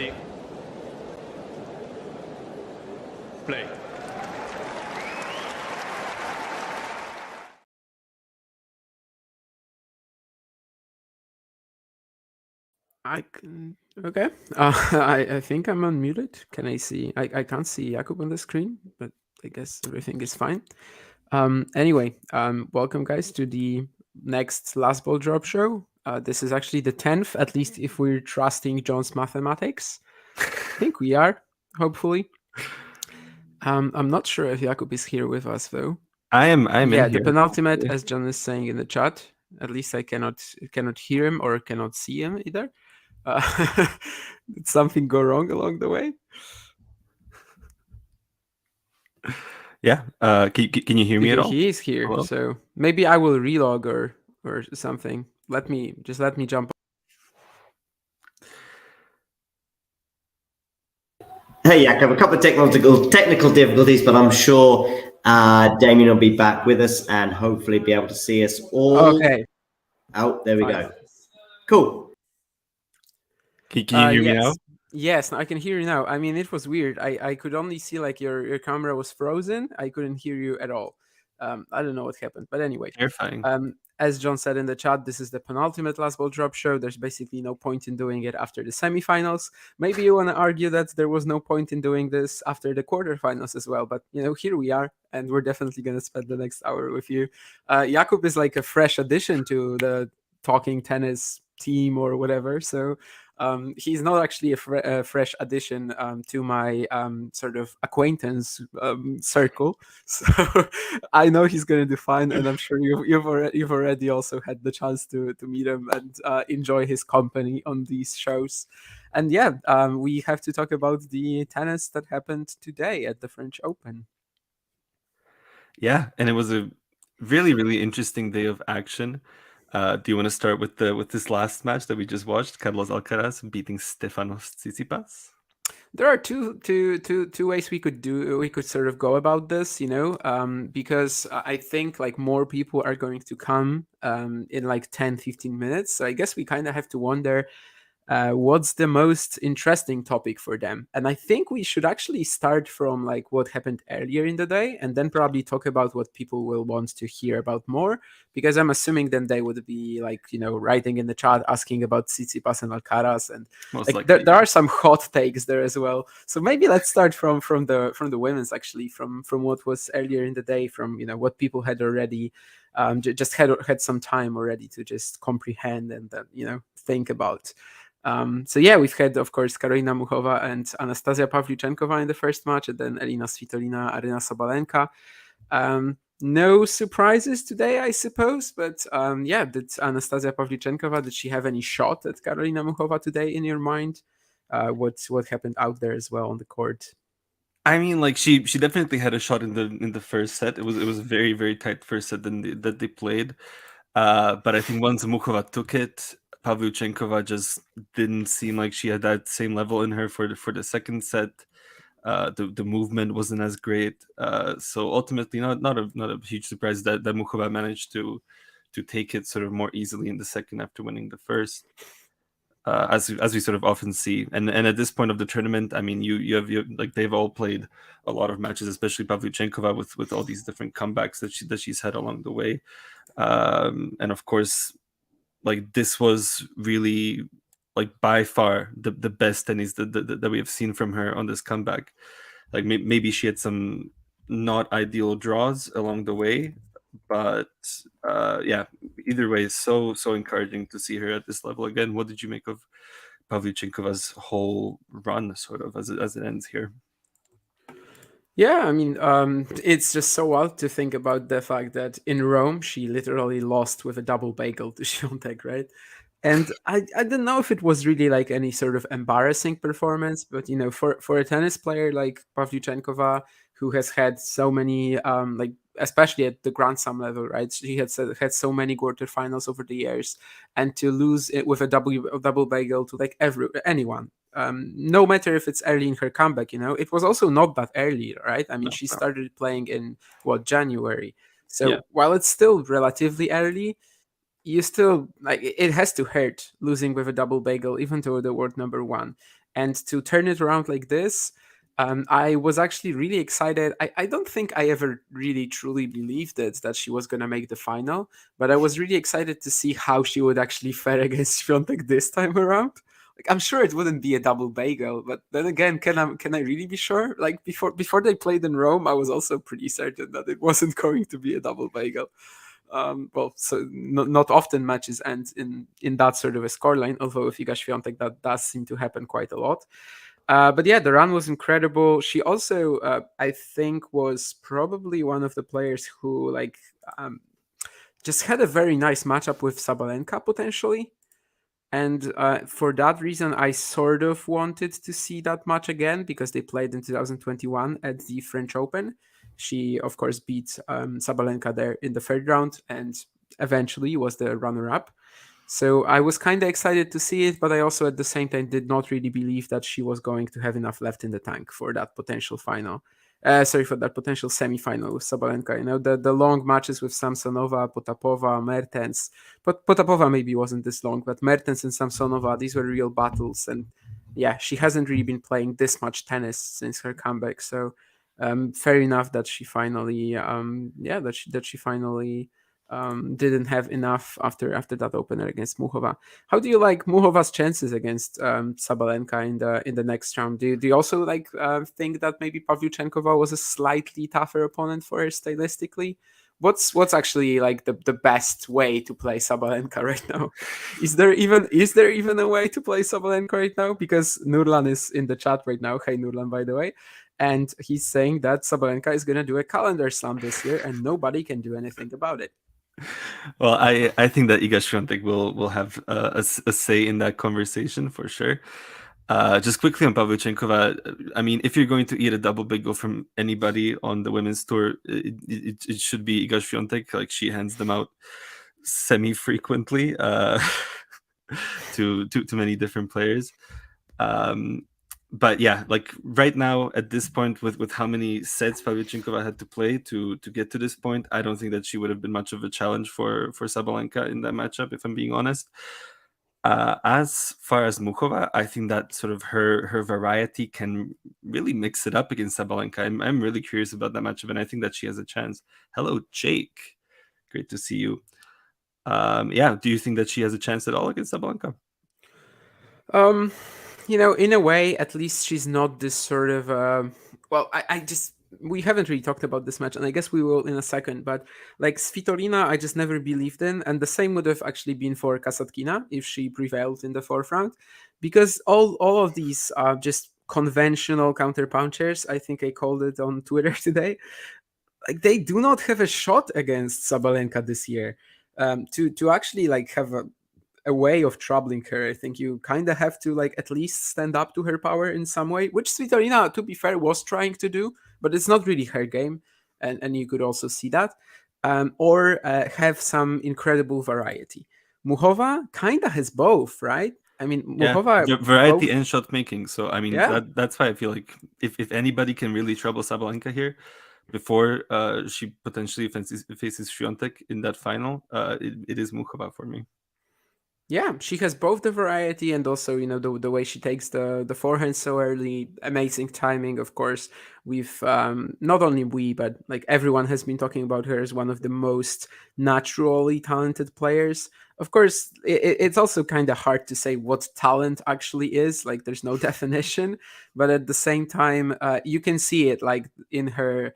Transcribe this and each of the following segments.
Ready? Play. I can. Okay. I think I'm unmuted. Can I see? I can't see Jakub on the screen, but I guess everything is fine. Anyway, welcome guys to the next Last Ball Drop show. This is actually the 10th, at least if we're trusting John's mathematics. I think we are, hopefully. I'm not sure if Jakub is here with us though. I'm Yeah, in the here. penultimate, as John is saying in the chat. At least I cannot hear him or cannot see him either. Did something go wrong along the way? Yeah. Can you hear me at all? He is here, Hello? so maybe I will relog or something. Let me jump. Hey, Jakob, a couple of technical difficulties, but I'm sure Damien will be back with us and hopefully be able to see us all. Okay. Oh, there we Fine. go. Cool. Can you hear me now? Yes, I can hear you now. I mean, it was weird. I could only see like your camera was frozen. I couldn't hear you at all. I don't know what happened, but anyway. Terrifying. As John said in the chat, this is the penultimate Last Ball Drop show. There's basically no point in doing it after the semifinals. Maybe you want to argue that there was no point in doing this after the quarterfinals as well. But, here we are, and we're definitely going to spend the next hour with you. Jakub is like a fresh addition to the Talking Tennis team or whatever. So he's not actually a fresh addition to my sort of acquaintance circle. So I know he's going to do fine, and I'm sure you've already also had the chance to meet him and enjoy his company on these shows. And yeah, we have to talk about the tennis that happened today at the French Open. Yeah, and it was a really, really interesting day of action. Do you want to start with this last match that we just watched, Carlos Alcaraz beating Stefanos Tsitsipas? There are two ways we could sort of go about this, because I think like more people are going to come in like 10-15 minutes. So I guess we kind of have to wonder what's the most interesting topic for them. And I think we should actually start from like what happened earlier in the day and then probably talk about what people will want to hear about more, because I'm assuming then they would be like, writing in the chat asking about Tsitsipas and Alcaraz, and like, there are some hot takes there as well. So maybe let's start from the women's, actually, from what was earlier in the day, from what people had already just had some time already to just comprehend and then think about. So yeah, we've had, of course, Karolina Muchova and Anastasia Pavlyuchenkova in the first match, and then Elina Svitolina, Aryna Sabalenka. No surprises today, I suppose, but yeah, did Anastasia Pavlyuchenkova, did she have any shot at Karolina Muchova today in your mind? What happened out there as well on the court? I mean, like she definitely had a shot in the first set. It was a very, very tight first set that they played. But I think once Muchova took it, Pavlyuchenkova just didn't seem like she had that same level in her for the second set. The movement wasn't as great. So ultimately, not a huge surprise that Muchova managed to take it sort of more easily in the second after winning the first. As we sort of often see, and at this point of the tournament, I mean, you have like they've all played a lot of matches, especially Pavlyuchenkova with all these different comebacks that she's had along the way, and of course, like this was really like by far the best tennis that we have seen from her on this comeback. Like maybe she had some not ideal draws along the way, but yeah, either way, so encouraging to see her at this level again. What did you make of Pavlyuchenkova's whole run, sort of, as it ends here? Yeah, I mean, it's just so wild to think about the fact that in Rome she literally lost with a double bagel to Świątek, right? And I don't know if it was really like any sort of embarrassing performance, but for a tennis player like Pavlyuchenkova, who has had so many like, especially at the Grand Slam level, right? She had so many quarterfinals over the years, and to lose it with a double bagel to like anyone, no matter if it's early in her comeback, it was also not that early, right? I mean, she started playing in January. So while it's still relatively early, you still, like, it has to hurt losing with a double bagel, even to the world number one. And to turn it around like this, I was actually really excited. I don't think I ever really truly believed it that she was going to make the final, but I was really excited to see how she would actually fare against Świątek this time around. Like, I'm sure it wouldn't be a double bagel, but then again, can I really be sure? Like before they played in Rome, I was also pretty certain that it wasn't going to be a double bagel. Well, so not often matches end in that sort of a scoreline, although with Iga Świątek that does seem to happen quite a lot. But yeah, the run was incredible. She also, I think, was probably one of the players who just had a very nice matchup with Sabalenka potentially. And for that reason, I sort of wanted to see that match again because they played in 2021 at the French Open. She, of course, beat Sabalenka there in the third round and eventually was the runner-up. So I was kind of excited to see it, but I also at the same time did not really believe that she was going to have enough left in the tank for that potential final. For that potential semi-final with Sabalenka. You know, the long matches with Samsonova, Potapova, Mertens. But Potapova maybe wasn't this long, but Mertens and Samsonova, these were real battles. And yeah, she hasn't really been playing this much tennis since her comeback. So fair enough that she finally, that she finally didn't have enough after that opener against Muchova. How do you like Muchova's chances against Sabalenka in the next round? Do you also think that maybe Pavlyuchenkova was a slightly tougher opponent for her stylistically? What's actually like the best way to play Sabalenka right now? Is there even a way to play Sabalenka right now? Because Nurlan is in the chat right now. Hey Nurlan, by the way. And he's saying that Sabalenka is going to do a calendar slam this year and nobody can do anything about it. Well, I think that Iga Świątek will have a say in that conversation for sure. Just quickly on Pavlyuchenkova, I mean, if you're going to eat a double bagel from anybody on the women's tour, it should be Iga Świątek. Like, she hands them out semi-frequently to many different players. But yeah, like right now at this point, with how many sets Pavlyuchenkova had to play to get to this point, I don't think that she would have been much of a challenge for Sabalenka in that matchup, if I'm being honest. As far as Muchova, I think that sort of her variety can really mix it up against Sabalenka. I'm really curious about that matchup, and I think that she has a chance. Hello, Jake. Great to see you. Yeah, do you think that she has a chance at all against Sabalenka? You know, in a way, at least she's not this sort of. We haven't really talked about this match, and I guess we will in a second. But like Svitolina, I just never believed in, and the same would have actually been for Kasatkina if she prevailed in the fourth round, because all of these are just conventional counter punchers. I think I called it on Twitter today. Like, they do not have a shot against Sabalenka this year. To actually like have a way of troubling her, I think you kind of have to like at least stand up to her power in some way, which Svitolina, to be fair, was trying to do, but it's not really her game, and you could also see that, or have some incredible variety. Muchova kind of has both, right? I mean, Muchova variety both... and shot making. So I mean, that's why I feel like if anybody can really trouble Sabalenka here before she potentially faces Świątek in that final, it is Muchova for me. Yeah, she has both the variety and also, you know, the way she takes the forehand so early. Amazing timing, of course. We've not only we, but like everyone has been talking about her as one of the most naturally talented players. Of course, it's also kind of hard to say what talent actually is. Like, there's no definition, but at the same time, you can see it like in her.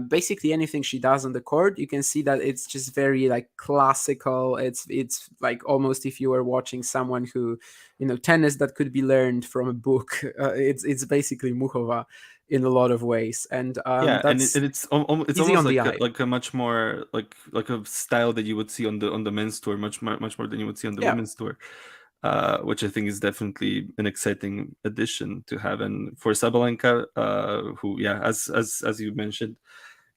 Basically anything she does on the court, you can see that it's just very like classical. It's like almost if you were watching someone who, you know, tennis that could be learned from a book. It's basically Muchova in a lot of ways, and that's it's almost like a much more like a style that you would see on the men's tour, much more than you would see on the women's tour. Which I think is definitely an exciting addition to have. And for Sabalenka, who, yeah, as you mentioned,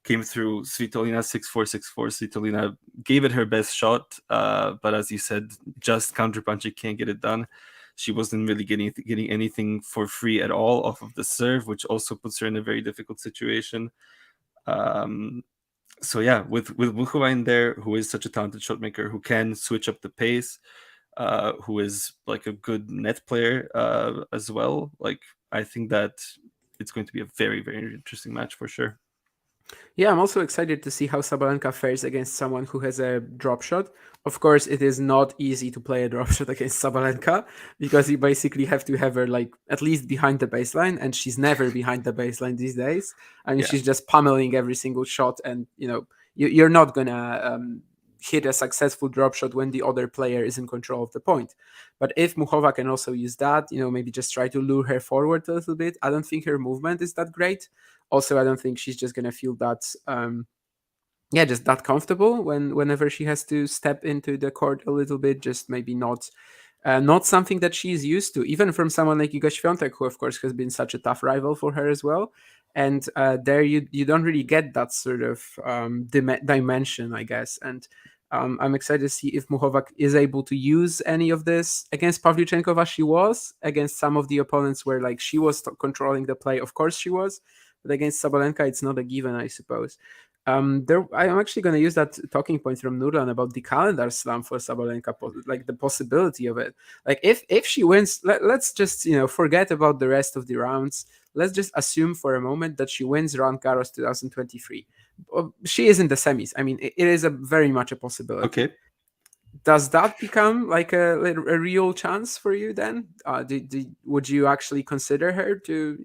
came through Svitolina 6-4, 6-4. Svitolina gave it her best shot, but as you said, just counterpunching can't get it done. She wasn't really getting anything for free at all off of the serve, which also puts her in a very difficult situation. So yeah, with Muchova in there, who is such a talented shot maker, who can switch up the pace, who is like a good net player as well. Like I think that it's going to be a very, very interesting match for sure. Yeah, I'm also excited to see how Sabalenka fares against someone who has a drop shot. Of course, it is not easy to play a drop shot against Sabalenka because you basically have to have her like at least behind the baseline, and she's never behind the baseline these days. I mean, Yeah. she's just pummeling every single shot, and you're not gonna hit a successful drop shot when the other player is in control of the point. But if Muchova can also use that, maybe just try to lure her forward a little bit. I don't think her movement is that great. Also, I don't think she's just gonna feel that just that comfortable whenever she has to step into the court a little bit. Just maybe not something that she's used to, even from someone like Iga Świątek, who of course has been such a tough rival for her as well. And there you don't really get that sort of dimension, I guess. And I'm excited to see if Muchova is able to use any of this against Pavlyuchenkova. She was against some of the opponents where like she was controlling the play. Of course she was, but against Sabalenka, it's not a given, I suppose. I'm actually going to use that talking point from Nurlan about the calendar slam for Sabalenka, like the possibility of it. Like if she wins, let's just forget about the rest of the rounds. Let's just assume for a moment that she wins Roland Garros 2023. She is in the semis. I mean, it is very much a possibility. Okay. Does that become like a real chance for you then? Would you actually consider her to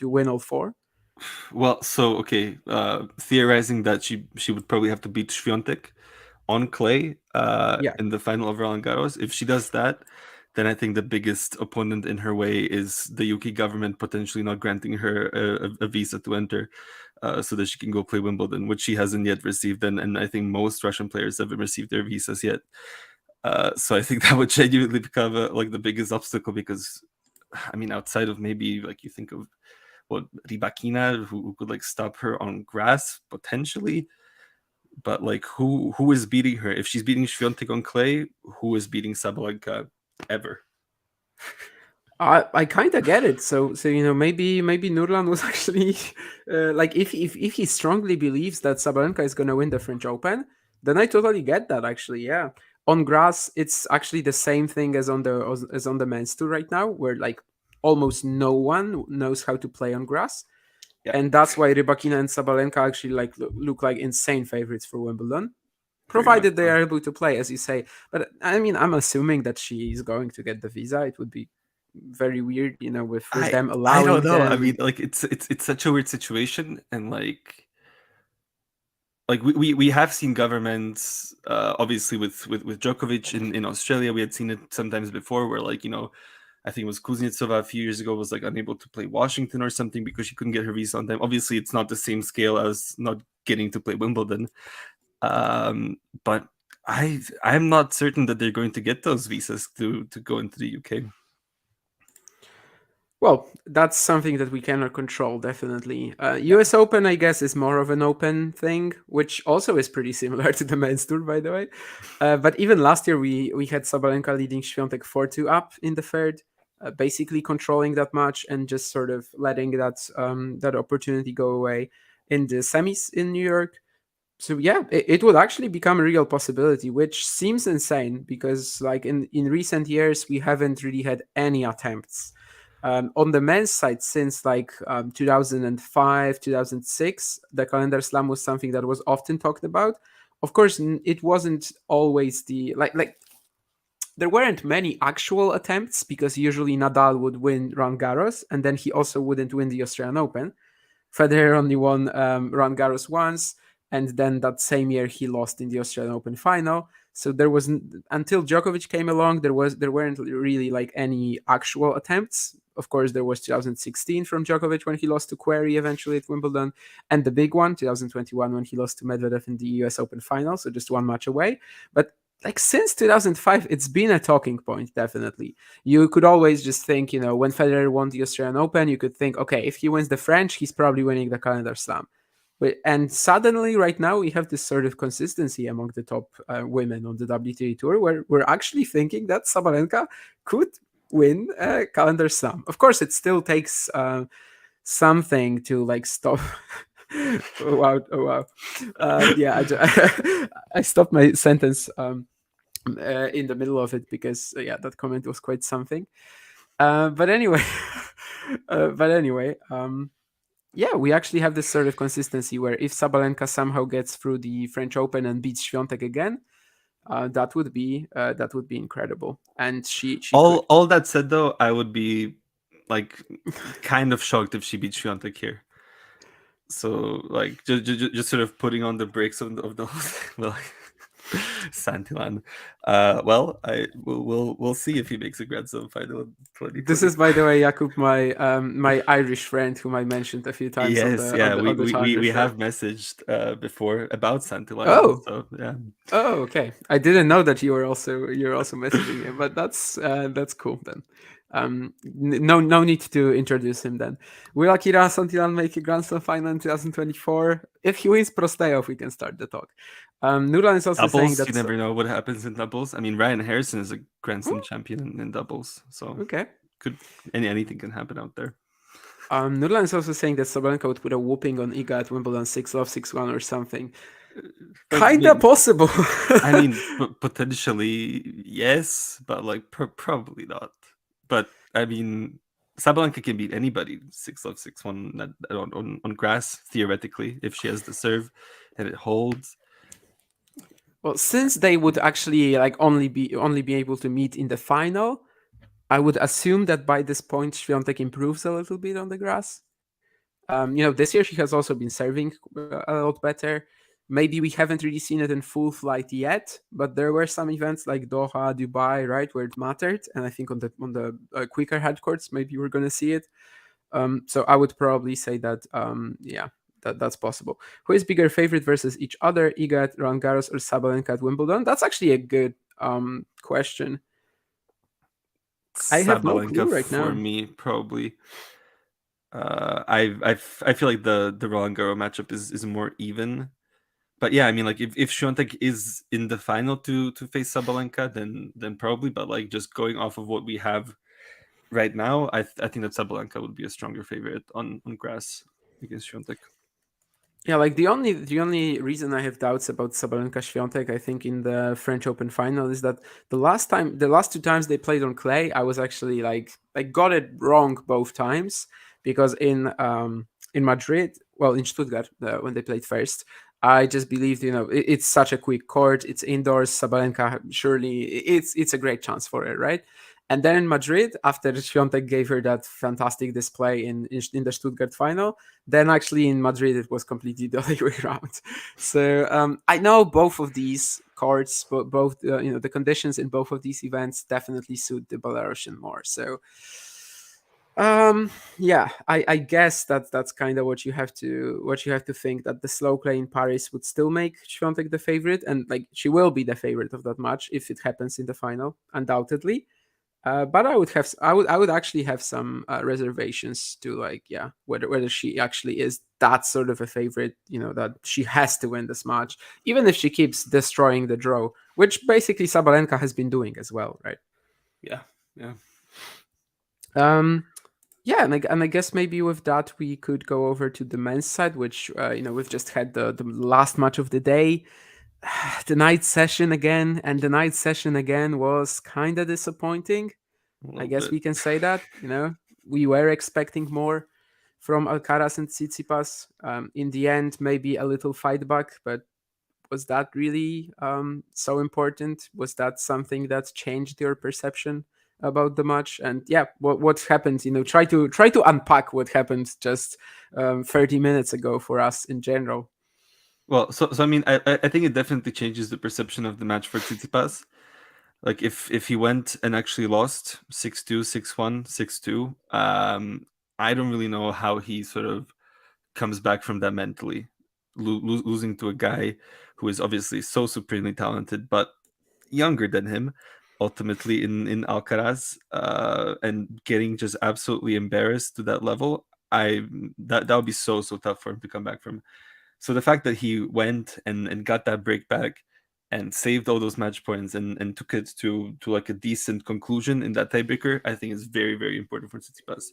win all four? Well, so okay, theorizing that she would probably have to beat Świątek on clay in the final of Roland Garros. If she does that, then I think the biggest opponent in her way is the UK government potentially not granting her a visa to enter, so that she can go play Wimbledon, which she hasn't yet received, and I think most Russian players haven't received their visas yet. So I think that would genuinely become like the biggest obstacle, because I mean, outside of maybe like you think of Rybakina, who could like stop her on grass potentially, but like who is beating her? If she's beating Świątek on clay, who is beating Sabalenka ever? I kind of get it. So maybe Nurlan was actually like if he strongly believes that Sabalenka is going to win the French Open, then I totally get that. Actually, yeah. On grass, it's actually the same thing as on the men's tour right now, where like almost no one knows how to play on grass. Yeah. And that's why Rybakina and Sabalenka actually like look like insane favorites for Wimbledon, provided they are able to play, as you say. But I mean, I'm assuming that she is going to get the visa. It would be very weird, with them allowing. I don't know. Them. I mean, like it's such a weird situation, and like we have seen governments, obviously with Djokovic in Australia. We had seen it sometimes before, where like I think it was Kuznetsova a few years ago was like unable to play Washington or something because she couldn't get her visa on time. Obviously, it's not the same scale as not getting to play Wimbledon. But I'm not certain that they're going to get those visas to go into the UK. Well, that's something that we cannot control, definitely. US Open, I guess, is more of an open thing, which also is pretty similar to the men's tour, by the way. But even last year, we had Sabalenka leading Świątek 4-2 up in the third, basically controlling that match and just sort of letting that opportunity go away in the semis in New York. So yeah, it would actually become a real possibility, which seems insane because like in recent years, we haven't really had any attempts. On the men's side, since like 2005, 2006, the calendar slam was something that was often talked about. Of course, it wasn't always the like there weren't many actual attempts because usually Nadal would win Roland Garros and then he also wouldn't win the Australian Open. Federer only won Roland Garros once, and then that same year he lost in the Australian Open final. So there wasn't, until Djokovic came along, there weren't really like any actual attempts. Of course, there was 2016 from Djokovic when he lost to Querrey eventually at Wimbledon, and the big one, 2021, when he lost to Medvedev in the US Open final, so just one match away. But like since 2005, it's been a talking point, definitely. You could always just think, when Federer won the Australian Open, you could think, okay, if he wins the French, he's probably winning the calendar slam. And suddenly, right now, we have this sort of consistency among the top women on the WTA Tour, where we're actually thinking that Sabalenka could win a calendar slam. Of course, it still takes something to like stop. Oh wow! Yeah, I stopped my sentence. in the middle of it because that comment was quite something. But anyway, we actually have this sort of consistency where if Sabalenka somehow gets through the French Open and beats Swiatek again, that would be incredible. And she all that said, though, I would be like kind of shocked if she beats Swiatek here. So like just sort of putting on the brakes of the whole thing. Well, Santillan. We'll see if he makes a Grand Slam final in 2020. This is, by the way, Jakub, my Irish friend whom I mentioned a few times. Yes, we have messaged before about Santillan. Oh, so, yeah. Oh, okay. I didn't know that you're also messaging him, but that's cool then. No need to introduce him then. Will Akira Santillan make a Grand Slam final in 2024? If he wins Prosteyov, we can start the talk. Nulan is also saying that you never know what happens in doubles. I mean, Ryan Harrison is a Grand Slam champion in doubles, so okay, anything can happen out there. Nulan is also saying that Sabalenka would put a whooping on Iga at Wimbledon 6-love, 6-1 or something. Kinda possible. I mean, potentially yes, but like probably not. But I mean, Sabalenka can beat anybody 6-love, 6-1 on grass theoretically if she has the serve and it holds. Well, since they would actually like only be able to meet in the final, I would assume that by this point Swiatek improves a little bit on the grass. This year she has also been serving a lot better. Maybe we haven't really seen it in full flight yet, but there were some events like Doha, Dubai, right, where it mattered, and I think on the quicker hard courts, maybe we're going to see it. So I would probably say that, that's possible. Who is bigger favorite versus each other, Iga at Roland Garros or Sabalenka at Wimbledon? That's actually a good question. I have no clue right now. For me, probably. I feel like the Roland Garros matchup is more even. But yeah, I mean, like if Swiatek is in the final to face Sabalenka, then probably. But like just going off of what we have right now, I think that Sabalenka would be a stronger favorite on grass against Swiatek. Yeah, like the only reason I have doubts about Sabalenka Swiatek, I think in the French Open final, is that the last 2 times they played on clay, I was actually like got it wrong both times, because in Madrid, in Stuttgart when they played first, I just believed it's such a quick court, it's indoors, Sabalenka surely it's a great chance for it, right? And then in Madrid, after Swiatek gave her that fantastic display in the Stuttgart final, then actually in Madrid it was completely the other way around. So I know both of these courts, both the conditions in both of these events definitely suit the Belarusian more. So I guess that's kind of what you have to think, that the slow play in Paris would still make Swiatek the favorite, and like she will be the favorite of that match if it happens in the final, undoubtedly. But I would actually have some reservations to whether she actually is that sort of a favorite, that she has to win this match, even if she keeps destroying the draw, which basically Sabalenka has been doing as well, right? Yeah. And I guess maybe with that we could go over to the men's side, which we've just had the last match of the day. The night session again, and the night session again was kind of disappointing. I guess we can say that. We were expecting more from Alcaraz and Tsitsipas. In the end, maybe a little fight back, but was that really so important? Was that something that changed your perception about the match? And what happened? Try to unpack what happened just 30 minutes ago for us in general. Well, so I mean, I think it definitely changes the perception of the match for Tsitsipas. Like if he went and actually lost 6-2, 6-1, 6-2, I don't really know how he sort of comes back from that mentally, losing to a guy who is obviously so supremely talented, but younger than him, ultimately in Alcaraz, and getting just absolutely embarrassed to that level. That would be so tough for him to come back from. So the fact that he went and got that break back and saved all those match points and took it to like a decent conclusion in that tiebreaker, I think is very, very important for Tsitsipas.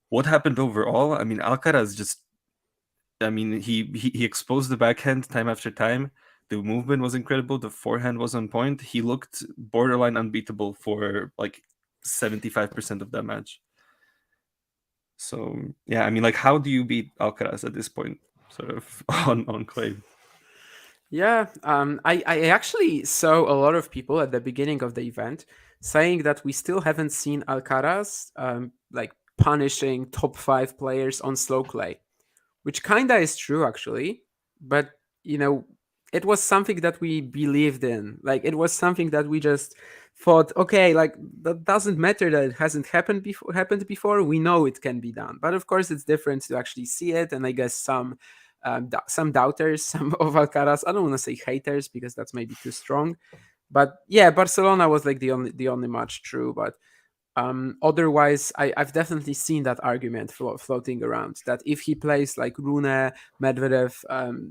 What happened overall? I mean, Alcaraz he exposed the backhand time after time, The movement was incredible. The forehand was on point. He looked borderline unbeatable for like 75% of that match. So yeah, I mean, like, how do you beat Alcaraz at this point, sort of on clay? Yeah, I actually saw a lot of people at the beginning of the event saying that we still haven't seen Alcaraz like punishing top 5 players on slow clay, which kinda is true actually. But you know, it was something that we believed in. Like it was something that we just thought, okay, like that doesn't matter that it hasn't happened before. We know it can be done, but of course it's different to actually see it. And I guess some doubters, some of Alcaraz. I don't want to say haters because that's maybe too strong, but yeah, Barcelona was like the only match true. But otherwise, I've definitely seen that argument floating around that if he plays like Rune, Medvedev,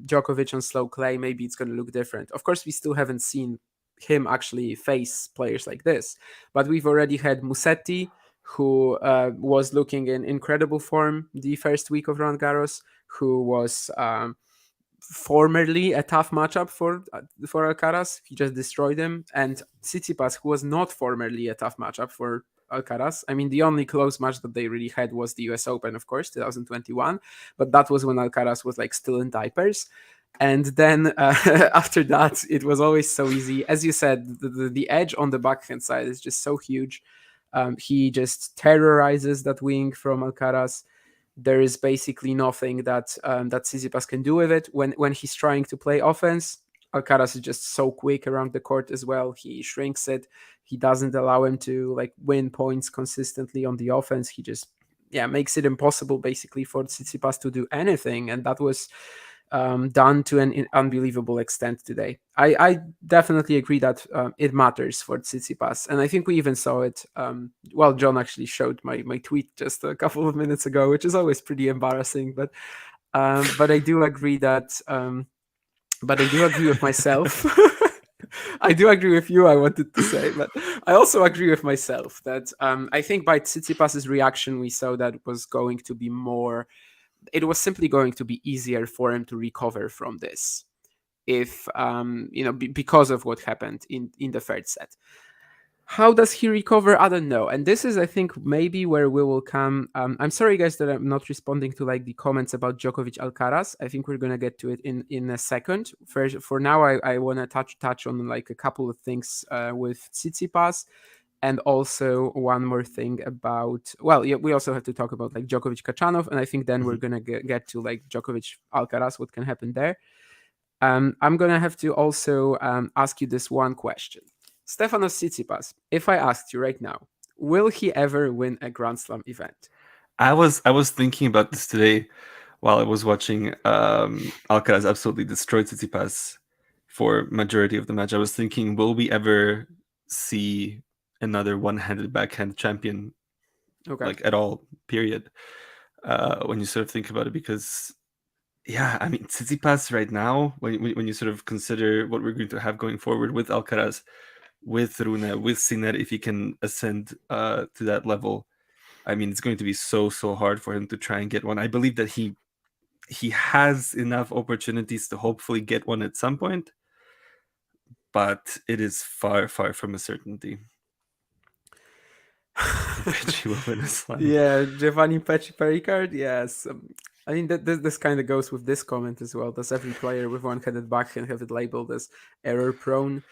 Djokovic on slow clay, maybe it's going to look different. Of course, we still haven't seen him actually face players like this, but we've already had Musetti, who was looking in incredible form the first week of Roland Garros, who was formerly a tough matchup for Alcaraz. He just destroyed him. And Tsitsipas, who was not formerly a tough matchup for Alcaraz. I mean, the only close match that they really had was the US Open, of course, 2021. But that was when Alcaraz was like still in diapers. And then after that, it was always so easy. As you said, the edge on the backhand side is just so huge. He just terrorizes that wing from Alcaraz. There is basically nothing that Tsitsipas can do with it. When he's trying to play offense, Alcaraz is just so quick around the court as well. He shrinks it. He doesn't allow him to like win points consistently on the offense. He just makes it impossible basically for Tsitsipas to do anything, and that was done to an unbelievable extent today. I definitely agree that it matters for Tsitsipas, and I think we even saw it. John actually showed my tweet just a couple of minutes ago, which is always pretty embarrassing. But I do agree that. But I do agree with myself. I do agree with you, I wanted to say, but I also agree with myself that I think by Tsitsipas's reaction, we saw that it was going to be more. It was simply going to be easier for him to recover from this, if because of what happened in the third set. How does he recover? I don't know. And this is, I think, maybe where we will come. I'm sorry, guys, that I'm not responding to like the comments about Djokovic Alcaraz. I think we're gonna get to it in a second. For now, I want to touch on like a couple of things with Tsitsipas, and also one more thing about. We also have to talk about like Djokovic Khachanov, and I think then we're gonna get to like Djokovic Alcaraz, what can happen there. I'm gonna have to also ask you this one question. Stefanos Tsitsipas, if I asked you right now, will he ever win a Grand Slam event? I was thinking about this today while I was watching Alcaraz absolutely destroy Tsitsipas for majority of the match. I was thinking, will we ever see another one-handed backhand champion, like at all? Period. When you sort of think about it, because I mean, Tsitsipas right now, when you sort of consider what we're going to have going forward with Alcaraz, with Rune, with Sinner, if he can ascend to that level, I mean, it's going to be so hard for him to try and get one. I believe that he has enough opportunities to hopefully get one at some point, but it is far from a certainty. Pecci will win a slam. Yeah, Giovanni Pecci Pericard. Yes, I mean this kind of goes with this comment as well. Does every player with one-headed backhand have it labeled as error prone?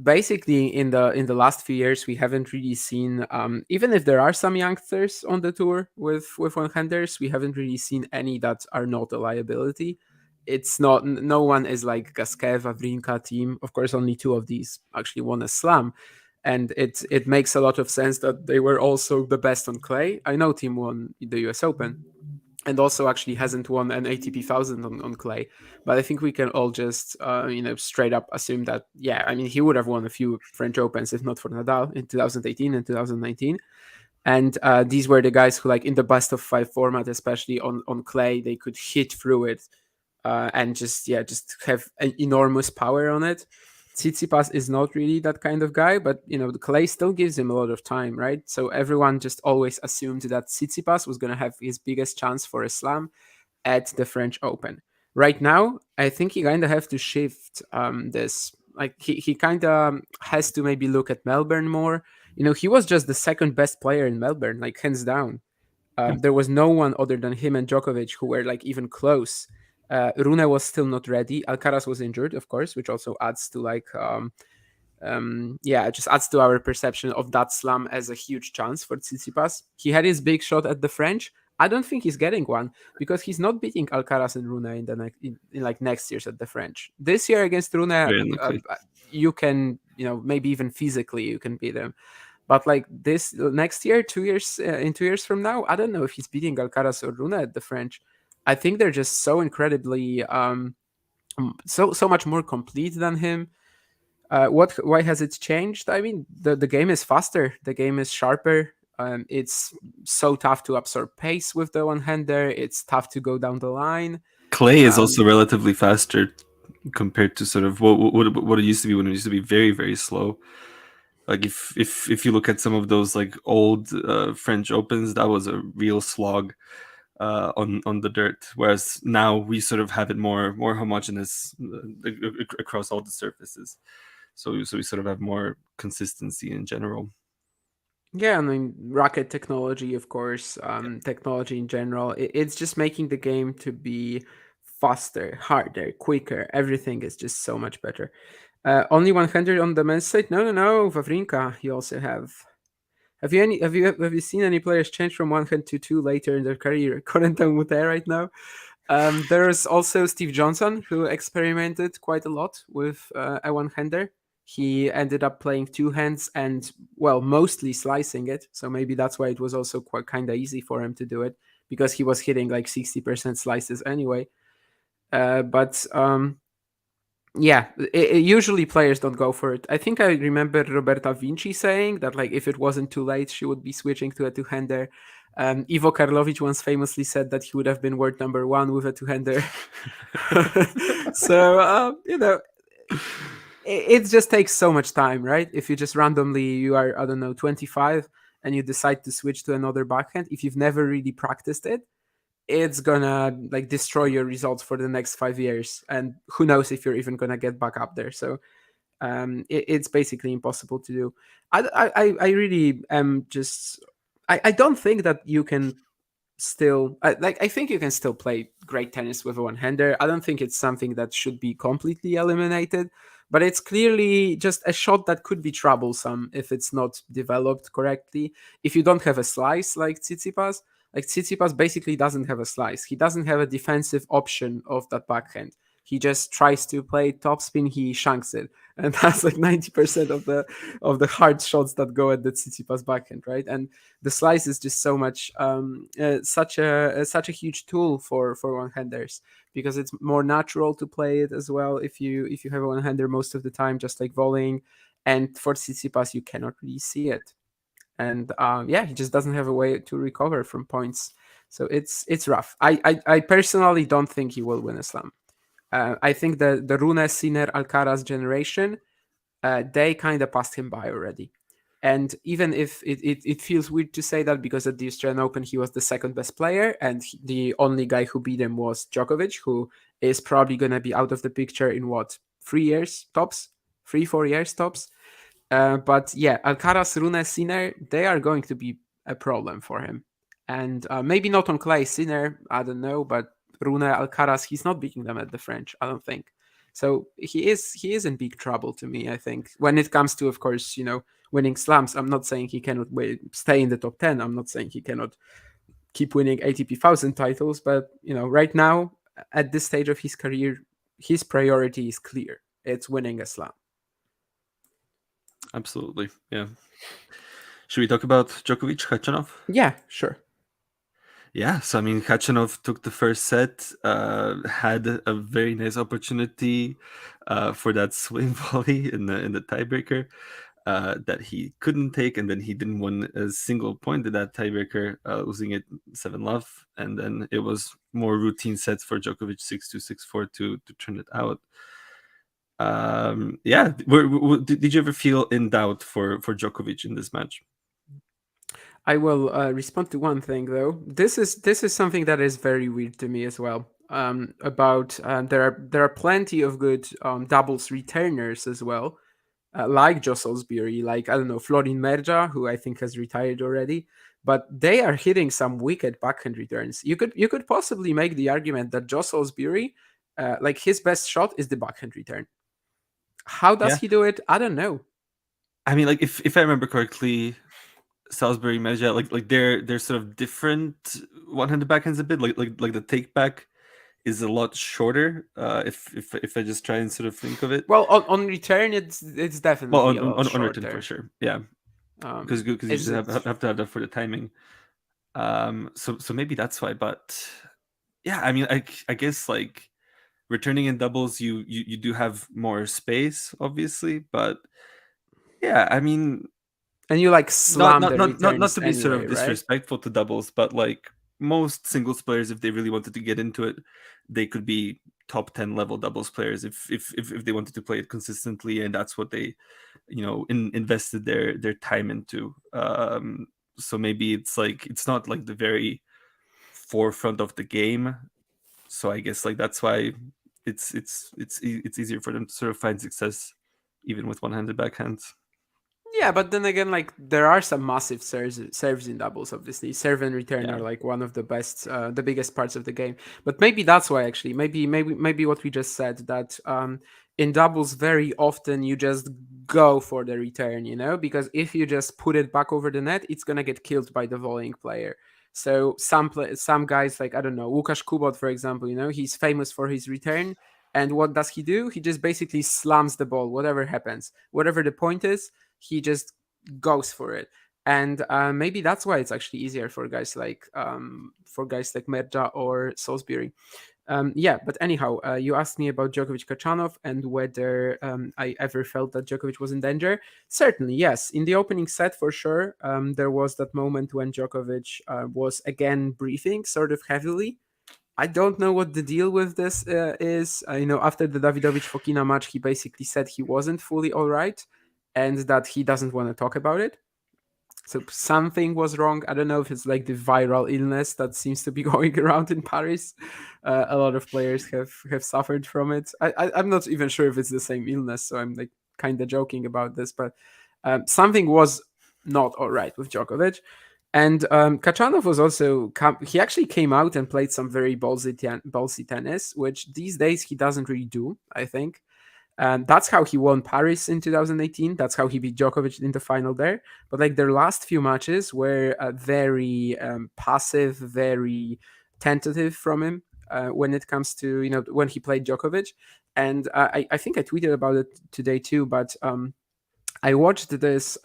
Basically, in the last few years, we haven't really seen. Even if there are some youngsters on the tour with one-handers, we haven't really seen any that are not a liability. It's not. No one is like Gasquet, Wawrinka team. Of course, only 2 of these actually won a slam. And it makes a lot of sense that they were also the best on clay. I know Team won the US Open and also actually hasn't won an ATP 1000 on clay. But I think we can all just, straight up assume that, I mean, he would have won a few French Opens if not for Nadal in 2018 and 2019. And these were the guys who, like, in the best of 5 format, especially on clay, they could hit through it and just have an enormous power on it. Tsitsipas is not really that kind of guy, but the clay still gives him a lot of time, right? So everyone just always assumed that Tsitsipas was going to have his biggest chance for a slam at the French Open. right now, I think he kind of have to shift this. Like he kind of has to maybe look at Melbourne more. He was just the second best player in Melbourne, like hands down. There was no one other than him and Djokovic who were like even close. Rune was still not ready. Alcaraz was injured, of course, which also adds to like it just adds to our perception of that slam as a huge chance for Tsitsipas. He had his big shot at the French. I don't think he's getting one because he's not beating Alcaraz and Rune in the in like next year's at the French. This year against Rune, Very unlikely. you can maybe even physically you can beat him. But like this next year, 2 years in 2 years from now, I don't know if he's beating Alcaraz or Rune at the French. I think they're just so incredibly so much more complete than him. Why has it changed? I mean, the game is faster, the game is sharper. It's so tough to absorb pace with the one-hander. It's tough to go down the line. Clay is also relatively faster compared to sort of what it used to be when it used to be very, very slow. Like if you look at some of those like old French Opens, that was a real slog on the dirt. Whereas now we sort of have it more homogeneous across all the surfaces. So we sort of have more consistency in general. Yeah, I mean, racket technology, of course, technology in general. It's just making the game to be faster, harder, quicker. Everything is just so much better. Only 100 on the men's side? No. Wawrinka, you also have. Have you seen any players change from one hand to two later in their career? Corentin Moutet right now. There's also Steve Johnson, who experimented quite a lot with a one-hander. He ended up playing two hands and, well, mostly slicing it. So maybe that's why it was also quite kind of easy for him to do it, because he was hitting like 60% slices anyway. Usually players don't go for it. I think I remember Roberta Vinci saying that like if it wasn't too late, she would be switching to a two-hander. Ivo Karlovic once famously said that he would have been world number one with a two-hander. So, it just takes so much time, right? If you just randomly, you are, I don't know, 25 and you decide to switch to another backhand, if you've never really practiced it, it's gonna like destroy your results for the next 5 years. And who knows if you're even gonna get back up there. So it's basically impossible to do. I really am just... I don't think that you can still I think you can still play great tennis with a one-hander. I don't think it's something that should be completely eliminated, but it's clearly just a shot that could be troublesome if it's not developed correctly. If you don't have a slice like Tsitsipas basically doesn't have a slice. He doesn't have a defensive option of that backhand. He just tries to play topspin, he shanks it, and that's like 90% of the hard shots that go at the Tsitsipas backhand, right? And the slice is just so much such a huge tool for one-handers, because it's more natural to play it as well if you have a one-hander most of the time, just like volleying. And for Tsitsipas, you cannot really see it, and he just doesn't have a way to recover from points. So it's rough. I personally don't think he will win a slam. I think the Rune, Sinner, Alcaraz generation, they kind of passed him by already. And even if it feels weird to say that, because at the Australian Open he was the second best player, and the only guy who beat him was Djokovic, who is probably going to be out of the picture in 4 years tops. But yeah, Alcaraz, Rune, Sinner, they are going to be a problem for him. And maybe not on clay. Sinner, I don't know, but Rune, Alcaraz, he's not beating them at the French, I don't think. So he is in big trouble to me, I think. When it comes to, of course, winning slams, I'm not saying he cannot stay in the top 10. I'm not saying he cannot keep winning ATP 1000 titles, but right now, at this stage of his career, his priority is clear. It's winning a slam. Absolutely, yeah. Should we talk about Djokovic, Khachanov? Yeah, sure. Yeah, so I mean, Khachanov took the first set, had a very nice opportunity for that swing volley in the tiebreaker that he couldn't take, and then he didn't win a single point in that tiebreaker, losing it 7-love, and then it was more routine sets for Djokovic, 6-2, 6-4 to turn it out. Did you ever feel in doubt for Djokovic in this match? I will respond to one thing though. This is something that is very weird to me as well. about there are plenty of good doubles returners as well, like Joe Salisbury, like I don't know Florin Merja, who I think has retired already, but they are hitting some wicked backhand returns. You could possibly make the argument that Joe Salisbury, like his best shot is the backhand return. How does he do it? I don't know. I mean, like if I remember correctly, Salisbury, Medja, like they're sort of different one-handed backhands a bit. Like the take back is a lot shorter. If I just try and sort of think of it. Well, on return, it's definitely a lot on shorter. return for sure. Yeah, because you just have to have that for the timing. So maybe that's why. But yeah, I mean, I guess like returning in doubles, you do have more space, obviously, but yeah, I mean. And you like slam the returns not to be anyway, sort of right? disrespectful to doubles, but like most singles players, if they really wanted to get into it, they could be top 10 level doubles players if they wanted to play it consistently, and that's what they, invested their time into. So maybe it's like it's not like the very forefront of the game. So I guess like that's why it's easier for them to sort of find success even with one-handed backhands. Yeah, but then again, like there are some massive serves in doubles. Obviously, serve and return are like one of the best, the biggest parts of the game. But maybe that's why actually, maybe what we just said, that in doubles very often you just go for the return, because if you just put it back over the net, it's gonna get killed by the volleying player. So some guys, like I don't know, Łukasz Kubot, for example, he's famous for his return. And what does he do? He just basically slams the ball, whatever happens, whatever the point is. He just goes for it, and maybe that's why it's actually easier for guys like Merja or Salisbury. But anyhow, you asked me about Djokovic Khachanov and whether I ever felt that Djokovic was in danger. Certainly, yes. In the opening set, for sure, there was that moment when Djokovic was again breathing sort of heavily. I don't know what the deal with this is. After the Davidovich-Fokina match, he basically said he wasn't fully all right and that he doesn't want to talk about it. So something was wrong. I don't know if it's like the viral illness that seems to be going around in Paris. A lot of players have suffered from it. I'm not even sure if it's the same illness, so I'm like kind of joking about this, but something was not all right with Djokovic. And Khachanov was also, he actually came out and played some very ballsy tennis, which these days he doesn't really do, I think. And that's how he won Paris in 2018. That's how he beat Djokovic in the final there. But like their last few matches were very passive, very tentative from him when it comes to, when he played Djokovic. And I think I tweeted about it today too, but I watched this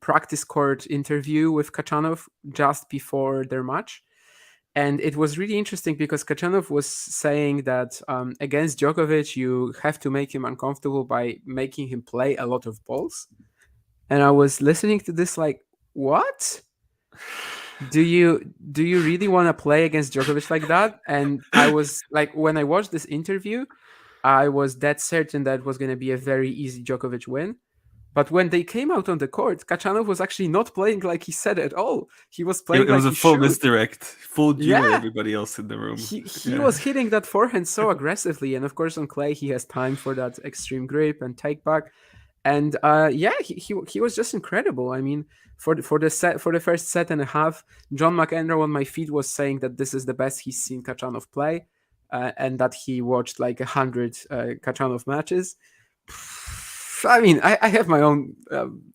practice court interview with Khachanov just before their match. And it was really interesting because Khachanov was saying that against Djokovic, you have to make him uncomfortable by making him play a lot of balls. And I was listening to this like, what? Do you really want to play against Djokovic like that? And I was like, when I watched this interview, I was dead certain that it was going to be a very easy Djokovic win. But when they came out on the court, Khachanov was actually not playing like he said at all. He was playing it was like a full should. misdirect, full duel everybody else in the room. He was hitting that forehand so aggressively. And of course, on clay, he has time for that extreme grip and take back. And he was just incredible. I mean, for the first set and a half, John McEnroe on my feed was saying that this is the best he's seen Khachanov play, and that he watched like 100 Khachanov matches. I mean, I have my own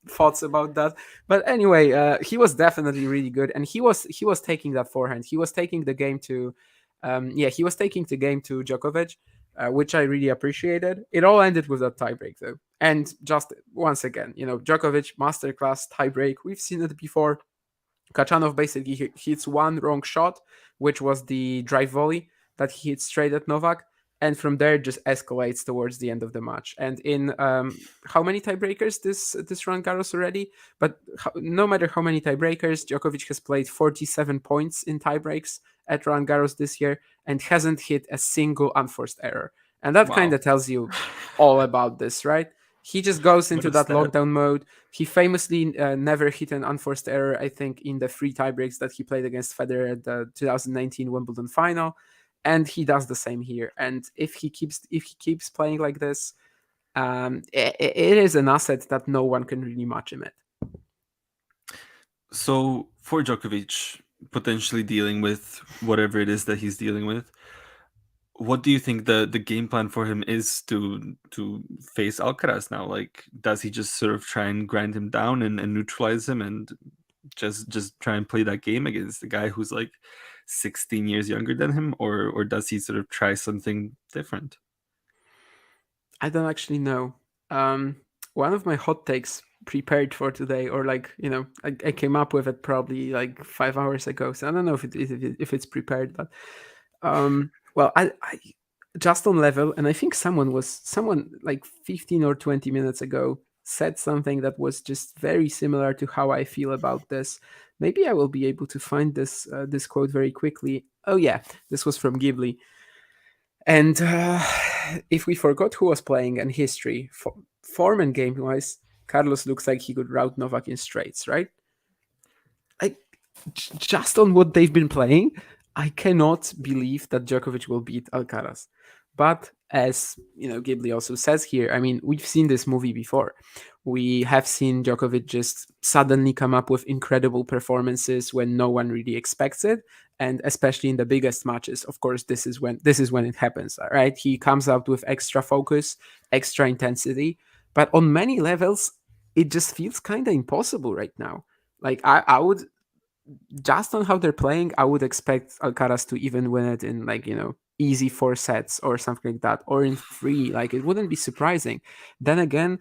thoughts about that, but anyway, he was definitely really good, and he was taking that forehand. He was taking the game to, Djokovic, which I really appreciated. It all ended with that tiebreak, though, and just once again, Djokovic masterclass tiebreak. We've seen it before. Khachanov basically hits one wrong shot, which was the drive volley that he hit straight at Novak. And from there, just escalates towards the end of the match. And in how many tiebreakers this Roland Garros already? But no matter how many tiebreakers, Djokovic has played 47 points in tiebreaks at Roland Garros this year and hasn't hit a single unforced error. And that kind of tells you all about this, right? He just goes into that lockdown mode. He famously never hit an unforced error, I think, in the 3 tiebreaks that he played against Federer at the 2019 Wimbledon final. and he does the same here. And if he keeps playing like this, it is an asset that no one can really match him at. So for Djokovic potentially dealing with whatever it is that he's dealing with, what do you think the game plan for him is to face Alcaraz now? Like, does he just sort of try and grind him down and neutralize him and just try and play that game against the guy who's like 16 years younger than him, or does he sort of try something different? I don't actually know. One of my hot takes prepared for today, or like, I came up with it probably like 5 hours ago, so I don't know if it's prepared, but well, I just on level, and I think someone like 15 or 20 minutes ago said something that was just very similar to how I feel about this. Maybe I will be able to find this quote very quickly. Oh yeah, this was from Ghibli. And if we forgot who was playing and history, form and game-wise, Carlos looks like he could rout Novak in straights, right? Like, just on what they've been playing, I cannot believe that Djokovic will beat Alcaraz. But as Ghibli also says here, I mean, we've seen this movie before. We have seen Djokovic just suddenly come up with incredible performances when no one really expects it, and especially in the biggest matches. Of course, this is when it happens, right? He comes out with extra focus, extra intensity, but on many levels, it just feels kind of impossible right now. Like I would, just on how they're playing, I would expect Alcaraz to even win it in easy 4 sets or something like that, or in 3. Like, it wouldn't be surprising. Then again,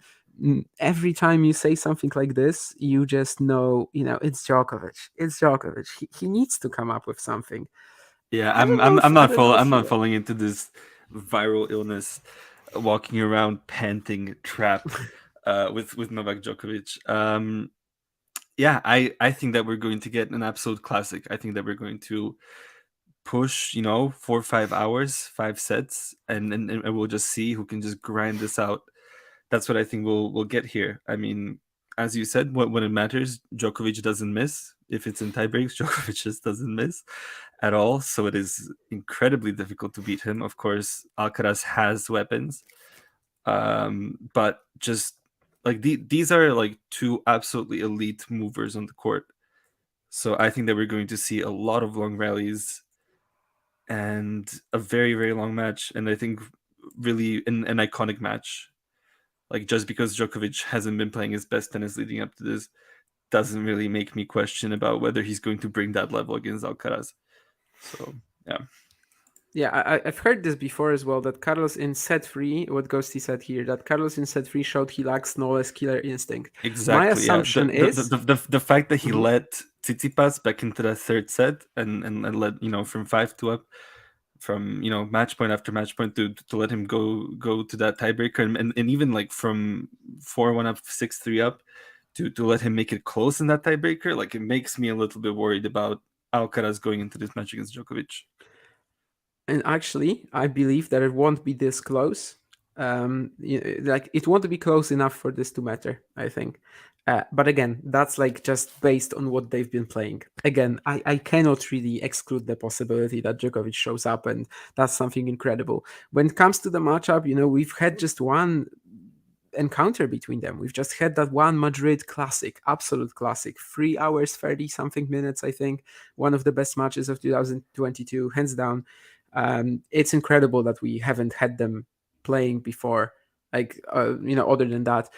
every time you say something like this, you just know, it's Djokovic. It's Djokovic. He needs to come up with something. Yeah, I'm not falling into this viral illness, walking around panting, trapped with Novak Djokovic. Yeah, I think that we're going to get an absolute classic. I think that we're going to push 4 or 5 hours, 5 sets, and we'll just see who can just grind this out. That's what I think we'll get here. I mean, as you said, when it matters, Djokovic doesn't miss. If it's in tie breaks, Djokovic just doesn't miss at all. So it is incredibly difficult to beat him. Of course, Alcaraz has weapons, but just like these are like 2 absolutely elite movers on the court. So I think that we're going to see a lot of long rallies and a very, very long match. And I think really an iconic match. Like, just because Djokovic hasn't been playing his best tennis leading up to this doesn't really make me question about whether he's going to bring that level against Alcaraz. So, yeah. Yeah, I've heard this before as well, that Carlos in set 3, what Ghosty said here, that Carlos in set 3 showed he lacks Noah's killer instinct. Exactly. My assumption is... The fact that he let Tsitsipas back into that third set and let, from 5-2 up, from match point after match point, to let him go to that tiebreaker, and even like from 4-1 up, 6-3 up, to let him make it close in that tiebreaker, like, it makes me a little bit worried about Alcaraz going into this match against Djokovic. And actually, I believe that it won't be this close. Like, it won't be close enough for this to matter, I think. But again, that's like just based on what they've been playing. Again, I cannot really exclude the possibility that Djokovic shows up, and that's something incredible. When it comes to the matchup, we've had just one encounter between them. We've just had that one Madrid classic, absolute classic, 3 hours 30 something minutes, I think. One of the best matches of 2022, hands down. It's incredible that we haven't had them playing before. Like, other than that,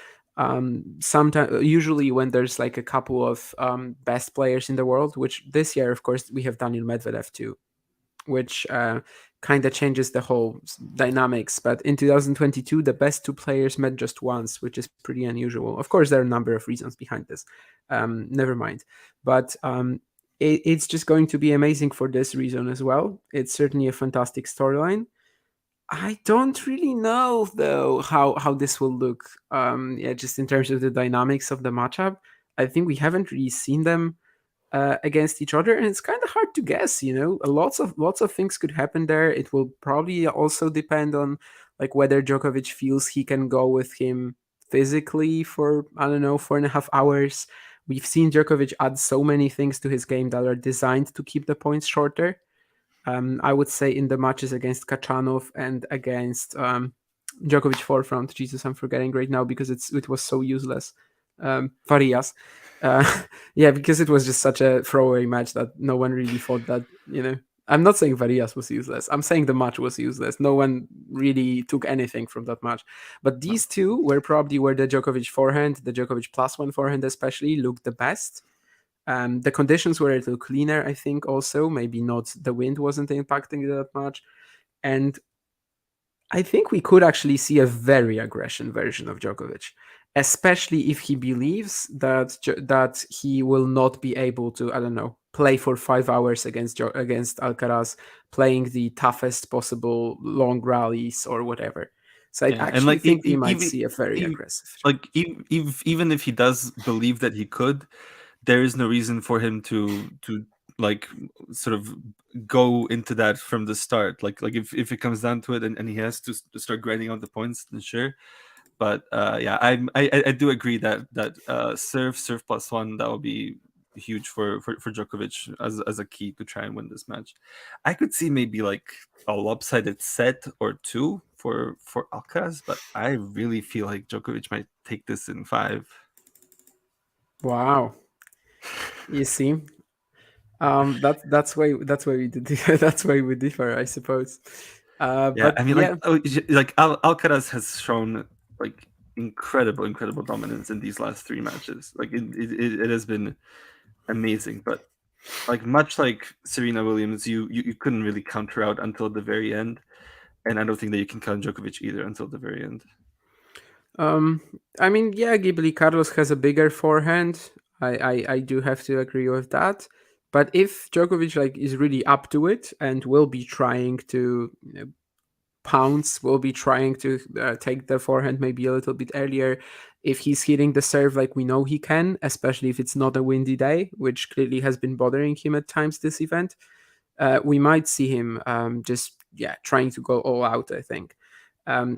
sometimes, usually when there's like a couple of best players in the world, which this year, of course, we have Daniil Medvedev too, which kind of changes the whole dynamics. But in 2022, the best 2 players met just once, which is pretty unusual. Of course, there are a number of reasons behind this. Never mind. But it's just going to be amazing for this reason as well. It's certainly a fantastic storyline. I don't really know, though, how this will look. Just in terms of the dynamics of the matchup, I think we haven't really seen them against each other, and it's kind of hard to guess. Lots of things could happen there. It will probably also depend on like whether Djokovic feels he can go with him physically for 4.5 hours. We've seen Djokovic add so many things to his game that are designed to keep the points shorter. I would say in the matches against Khachanov and against Djokovic fourth round. Jesus, I'm forgetting right now because it was so useless. Farias. Yeah, because it was just such a throwaway match that no one really thought that, I'm not saying Varias was useless. I'm saying the match was useless. No one really took anything from that match. But these two were probably where the Djokovic forehand, the Djokovic +1 forehand especially, looked the best. The conditions were a little cleaner, I think, also. Maybe not, the wind wasn't impacting it that much. And I think we could actually see a very aggression version of Djokovic, especially if he believes that he will not be able to, I don't know, play for 5 hours against Alcaraz, playing the toughest possible long rallies or whatever. So I actually think we might see a very aggressive. Like even if he does believe that he could, there is no reason for him to like sort of go into that from the start. Like if it comes down to it and he has to start grinding out the points, then sure. But yeah, I do agree that serve +1, that would be huge for Djokovic as a key to try and win this match. I could see maybe like a lopsided set or two for Alcaraz, but I really feel like Djokovic might take this in 5. Wow. You see, that's why we did that's why we differ, I suppose. Yeah, but I mean, yeah, like Alcaraz has shown like incredible dominance in these last 3 matches. Like it has been amazing, but like much like Serena Williams, you couldn't really counter out until the very end, and I don't think that you can count Djokovic either until the very end. I mean, yeah, Ghibli Carlos has a bigger forehand. I do have to agree with that. But if Djokovic is really up to it and will be trying to pounce, will be trying to take the forehand maybe a little bit earlier, if he's hitting the serve like we know he can, especially if it's not a windy day, which clearly has been bothering him at times this event, we might see him trying to go all out, I think.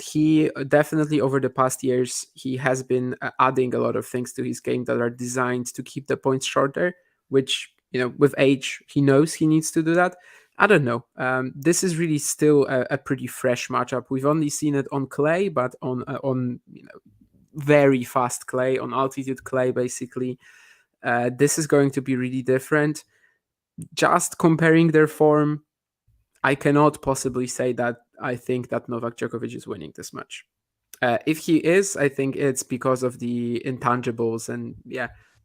He definitely over the past years, he has been adding a lot of things to his game that are designed to keep the points shorter, which, with age, he knows he needs to do that. I don't know. This is really still a pretty fresh matchup. We've only seen it on clay, but on very fast clay, on altitude clay, basically. This is going to be really different. Just comparing their form, I cannot possibly say that I think that Novak Djokovic is winning this match. If he is, I think it's because of the intangibles and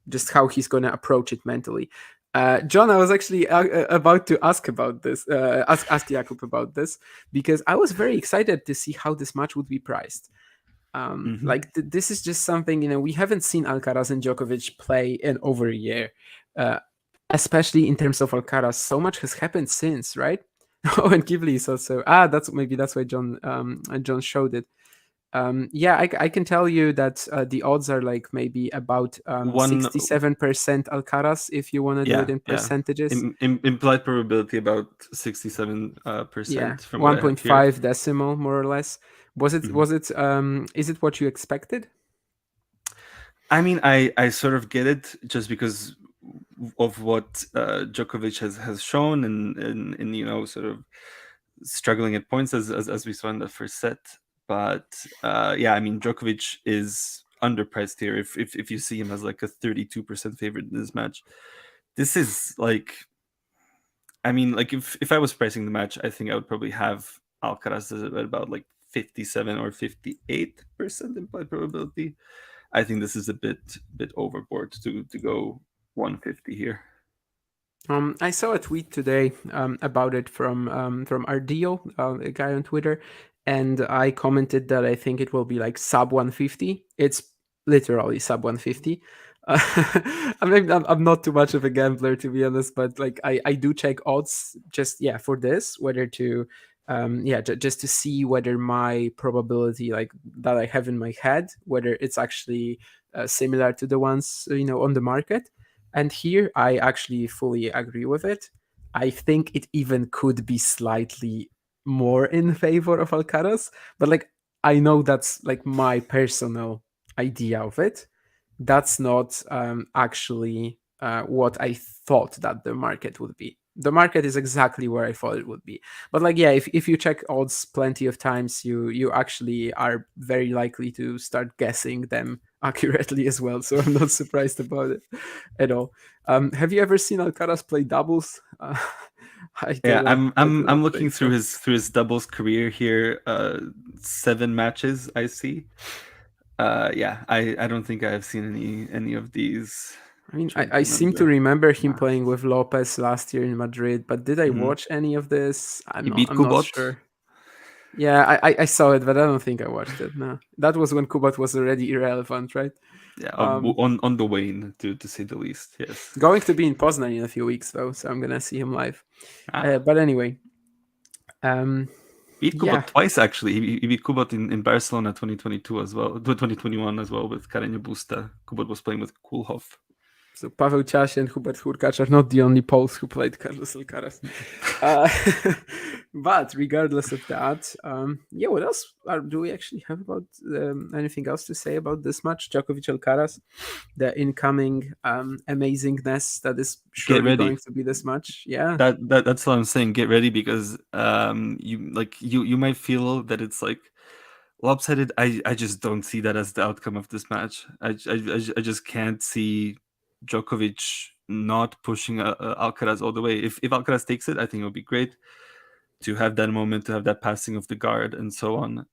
just how he's going to approach it mentally. John, I was actually about to ask about this, ask Jakub about this, because I was very excited to see how this match would be priced. This is just something, we haven't seen Alcaraz and Djokovic play in over a year, especially in terms of Alcaraz. So much has happened since, right? Oh, and Ghibli is also. That's why John showed it. I can tell you that the odds are like maybe about 67% Alcaraz if you want to do it in percentages. Implied probability about 67%. Yeah, from 1.5 decimal more or less. Was it? Is it what you expected? I mean, I sort of get it just because of what Djokovic has shown and sort of struggling at points as we saw in the first set. But I mean, Djokovic is underpriced here. If you see him as like a 32% favorite in this match, this is like, I mean, like if I was pricing the match, I think I would probably have Alcaraz at about like 57 or 58% implied probability. I think this is a bit overboard to go 150 here. I saw a tweet today about it from Ardeo, a guy on Twitter, and I commented that I think it will be like sub 150. It's literally sub 150. I'm not too much of a gambler, to be honest, but like I do check odds just for this, whether to just to see whether my probability like that I have in my head, whether it's actually similar to the ones on the market. And here I actually fully agree with it. I think it even could be slightly more in favor of Alcaraz, but like I know that's like my personal idea of it. That's not actually what I thought that the market would be. the market is exactly where I thought it would be. But like, yeah, if you check odds plenty of times, you actually are very likely to start guessing them accurately as well. So I'm not surprised about it at all. Have you ever seen Alcaraz play doubles? Yeah, I'm I do not looking think so. through his doubles career here. 7 matches I see. Yeah, I don't think I have seen any of these. I mean, Trying to I seem to remember. remember him playing with Lopez last year in Madrid, but did I Mhm. watch any of this? He beat I'm not Kubot. sure. Yeah, I saw it, but I don't think I watched it. No, that was when Kubat was already irrelevant, right? Yeah, Um, on the wane, to say the least. Yes. Going to be in Poznan in a few weeks though, so I'm gonna see him live. Ah, But anyway, beat Kubot yeah. twice actually. He beat Kubot in Barcelona 2022 as well, 2021 as well with Carreño Busta. Kubot was playing with Kulhoff. So Paweł Ciaś and Hubert Hurkacz are not the only Poles who played Carlos Alcaraz. But regardless of that, yeah, what else do we actually have about anything else to say about this match? Djokovic Alcaraz, the incoming amazingness that is surely ready. going to be this match. Yeah. That's what I'm saying. Get ready because you might feel that it's like lopsided. I just don't see that as the outcome of this match. I just can't see Djokovic not pushing Alcaraz all the way. If Alcaraz takes it, I think it would be great to have that moment, to have that passing of the guard and so on.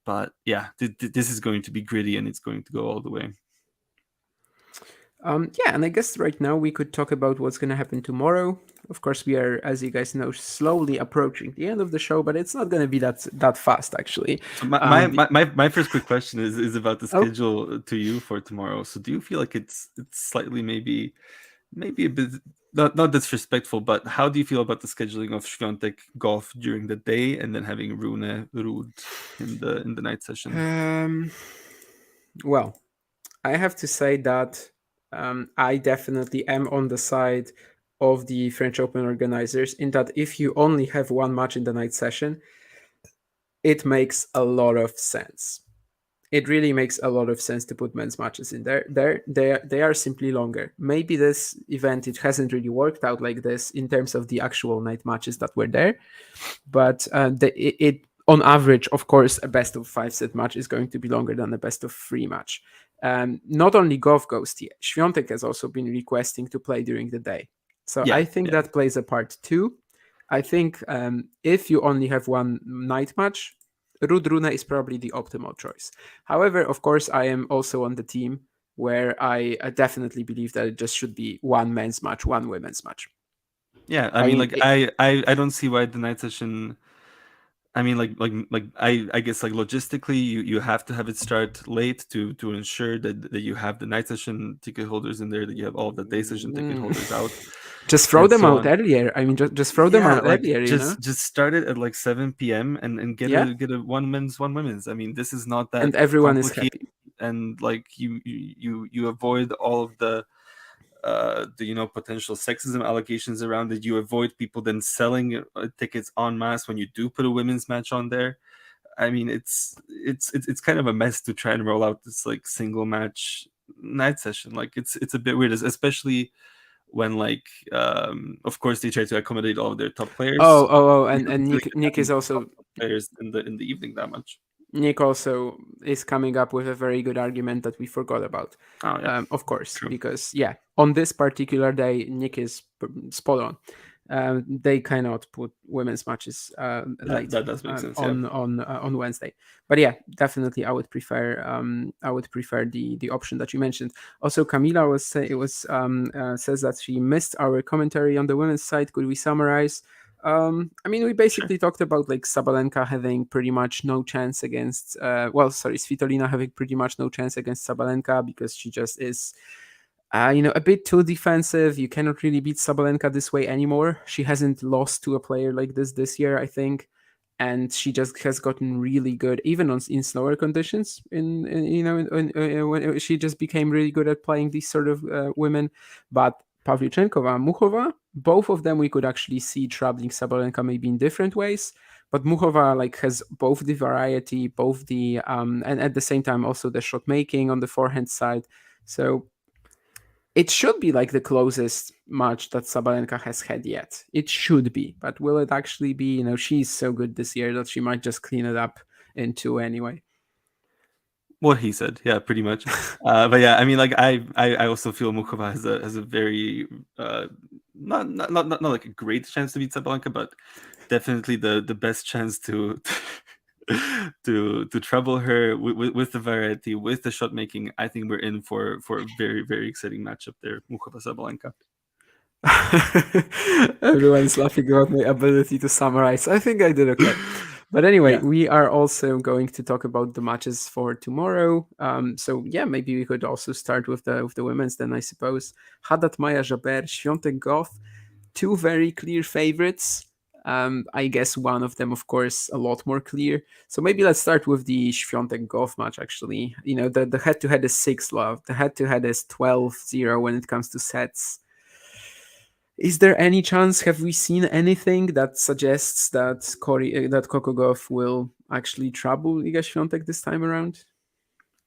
But yeah, this is going to be gritty and it's going to go all the way. Yeah, and I guess right now we could talk about what's going to happen tomorrow. Of course, we are, as you guys know, slowly approaching the end of the show, but it's not going to be that fast, actually. So my first quick question is about the schedule to you for tomorrow. So do you feel like it's slightly maybe a bit not disrespectful, but how do you feel about the scheduling of Świątek golf during the day and then having Rune Rud in the night session? Well, I have to say that I definitely am on the side of the French Open organizers in that if you only have one match in the night session, it makes a lot of sense. It really makes a lot of sense to put men's matches in there. They are simply longer. Maybe this event, it hasn't really worked out like this in terms of the actual night matches that were there, but it on average, of course, a best of 5 set match is going to be longer than a best of 3 match. Not only Golf Ghost, Świątek has also been requesting to play during the day. So I think that plays a part too. I think if you only have one night match, Rud Rune is probably the optimal choice. However, of course, I am also on the team where I definitely believe that it just should be one men's match, one women's match. Yeah, I mean, I don't see why the night session. I mean, I guess like logistically, you have to have it start late to ensure that you have the night session ticket holders in there, that you have all the day session ticket holders out. Just throw them out earlier. I mean, just throw them out earlier. Just start it at like 7 p.m. and get a one men's, one women's. I mean, this is not that, and everyone is happy. And like you avoid all of the potential sexism allegations around it. You avoid people then selling tickets en masse when you do put a women's match on there. I mean, it's kind of a mess to try and roll out this like single match night session. Like it's a bit weird, especially when like of course they try to accommodate all of their top players. And Nick is also players in the evening that much. Nick also is coming up with a very good argument that we forgot about. Of course, true. Because on this particular day, Nick is spot on. They cannot put women's matches late that does make sense, on Wednesday. But definitely, I would prefer the option that you mentioned. Also, Camila says that she missed our commentary on the women's side. Could we summarize? I mean, we basically talked about like Sabalenka having pretty much no chance against Svitolina having pretty much no chance against Sabalenka because she just is a bit too defensive. You cannot really beat Sabalenka this way anymore. She hasn't lost to a player like this year, I think, and she just has gotten really good even in slower conditions. When she just became really good at playing these sort of women. But Pavlyuchenkova, Muchova, both of them we could actually see troubling Sabalenka maybe in different ways. But Muchova has both the variety, both the and at the same time also the shot making on the forehand side. So it should be like the closest match that Sabalenka has had yet. It should be, but will it actually be? She's so good this year that she might just clean it up in 2 anyway. What he said, yeah, pretty much. But yeah, I mean, like I also feel Muchova has a very not like a great chance to beat Sabalenka, but definitely the best chance to to trouble her with the variety, with the shot making. I think we're in for a very, very exciting matchup there, Muchova Sabalenka. Everyone's laughing about my ability to summarize. I think I did okay. But anyway, Yeah. we are also going to talk about the matches for tomorrow. So yeah, maybe we could also start with the women's then, I suppose. Haddad Maja Jaber, Świątek Goff, 2 very clear favorites. I guess one of them, of course, a lot more clear. So maybe let's start with the Świątek Goff match, actually. The head-to-head is 6-love. The head-to-head is 12-0 when it comes to sets. Is there any chance, have we seen anything that suggests that Coco Gauff will actually trouble Iga Świątek this time around?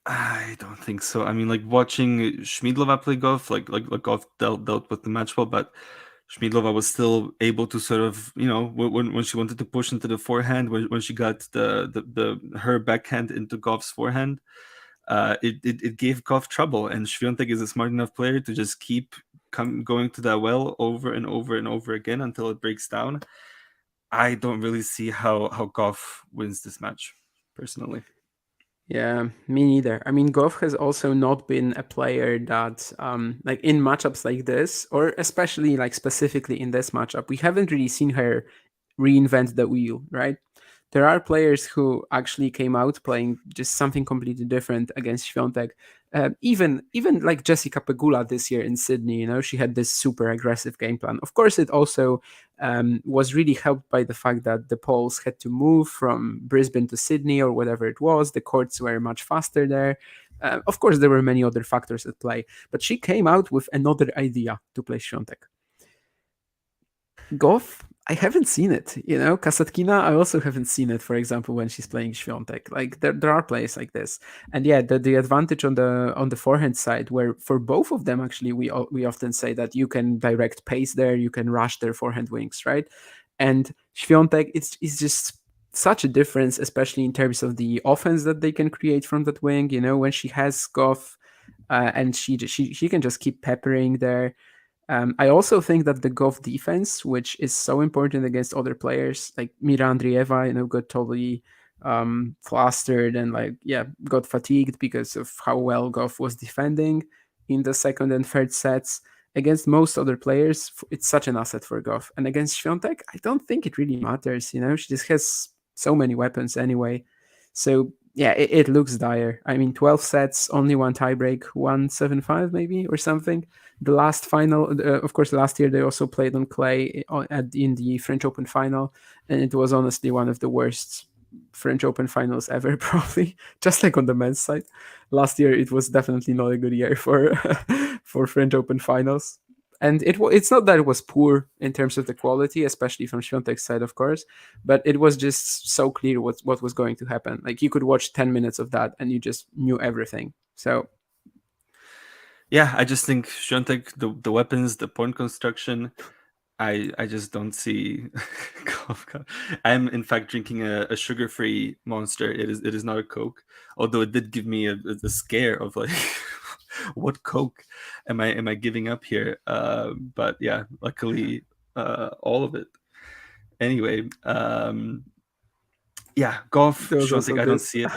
I don't think so. I mean, like watching Schmidlova play Goff, like Goff dealt with the match well, but Schmidlova was still able to sort of, when she wanted to push into the forehand, when she got her backhand into Goff's forehand, it gave Goff trouble. And Świątek is a smart enough player to just keep going to that well over and over and over again until it breaks down. I don't really see how Goff wins this match, personally. Yeah, me neither. I mean, Goff has also not been a player that, like in matchups like this, or especially like specifically in this matchup, we haven't really seen her reinvent the wheel, right? There are players who actually came out playing just something completely different against Świątek. Even like Jessica Pegula this year in Sydney, she had this super aggressive game plan. Of course, it also was really helped by the fact that the Poles had to move from Brisbane to Sydney or whatever it was. The courts were much faster there. Of course, there were many other factors at play, but she came out with another idea to play Świątek. Goff, I haven't seen it, Kasatkina, I also haven't seen it, for example, when she's playing Świątek. Like there are players like this. And yeah, the advantage on the forehand side, where for both of them, actually, we often say that you can direct pace there, you can rush their forehand wings, right? And Świątek, it's just such a difference, especially in terms of the offense that they can create from that wing, when she has Goff, and she can just keep peppering there. I also think that the Goff defense, which is so important against other players, like Mira Andreeva, got totally flustered and got fatigued because of how well Goff was defending in the second and third sets. Against most other players, it's such an asset for Goff. And against Świątek, I don't think it really matters. She just has so many weapons anyway. So yeah, it looks dire. I mean, 12 sets, only one tiebreak, 1-7-5 maybe or something. The last final, of course, last year they also played on clay in the French Open final, and it was honestly one of the worst French Open finals ever, probably, just like on the men's side. Last year, it was definitely not a good year for for French Open finals. And it's not that it was poor in terms of the quality, especially from Świątek's side, of course, but it was just so clear what was going to happen. Like you could watch 10 minutes of that and you just knew everything. So yeah, I just think Świątek, the weapons, the point construction, I just don't see. I'm in fact drinking a sugar-free Monster. It is not a Coke, although it did give me a scare of like, what Coke am I giving up here? But yeah, luckily all of it. Anyway, yeah, Goff, Świątek, I don't see it.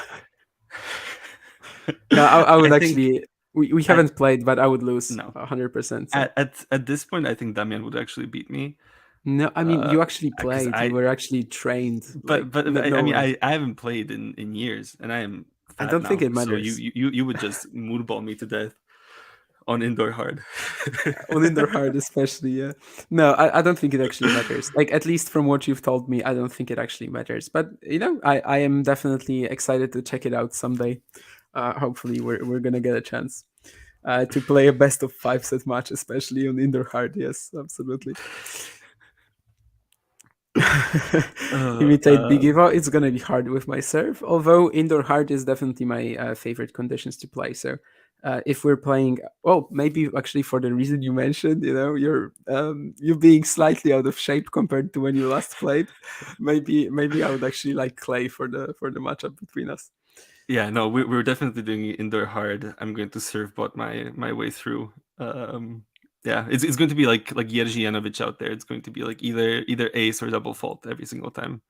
No, I would actually. We haven't played, but I would lose 100%. So. At this point, I think Damian would actually beat me. No, I mean you actually played. You were actually trained. But I mean I haven't played in years, and I am. I don't think it matters. So you would just moonball me to death on indoor hard. On indoor hard, especially, yeah. No, I don't think it actually matters. Like at least from what you've told me, I don't think it actually matters. But I am definitely excited to check it out someday. Hopefully we're gonna get a chance to play a best of 5 set match, especially on indoor hard. Yes, absolutely. Imitate Big Evo. It's gonna be hard with my serve, although indoor hard is definitely my favorite conditions to play. So if we're playing, well, maybe actually for the reason you mentioned, you're being slightly out of shape compared to when you last played. Maybe I would actually like Clay for the matchup between us. Yeah, no, we're definitely doing indoor hard. I'm going to serve bot my way through. Yeah, it's going to be like Jerzy Janowicz out there. It's going to be like either ace or double fault every single time.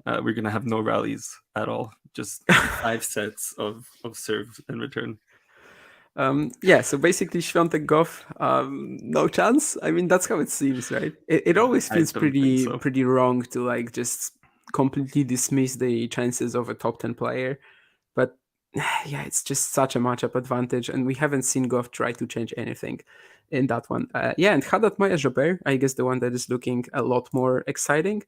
We're gonna have no rallies at all. Just 5 sets of serve and return. Yeah, so basically Świątek Goff, no chance. I mean, that's how it seems, right? It always I feels don't think so. pretty wrong to like just completely dismiss the chances of a top 10 player. But yeah, it's just such a matchup advantage, and we haven't seen Goff try to change anything in that one. Yeah, and Haddad Maya Jabeur, I guess the one that is looking a lot more exciting.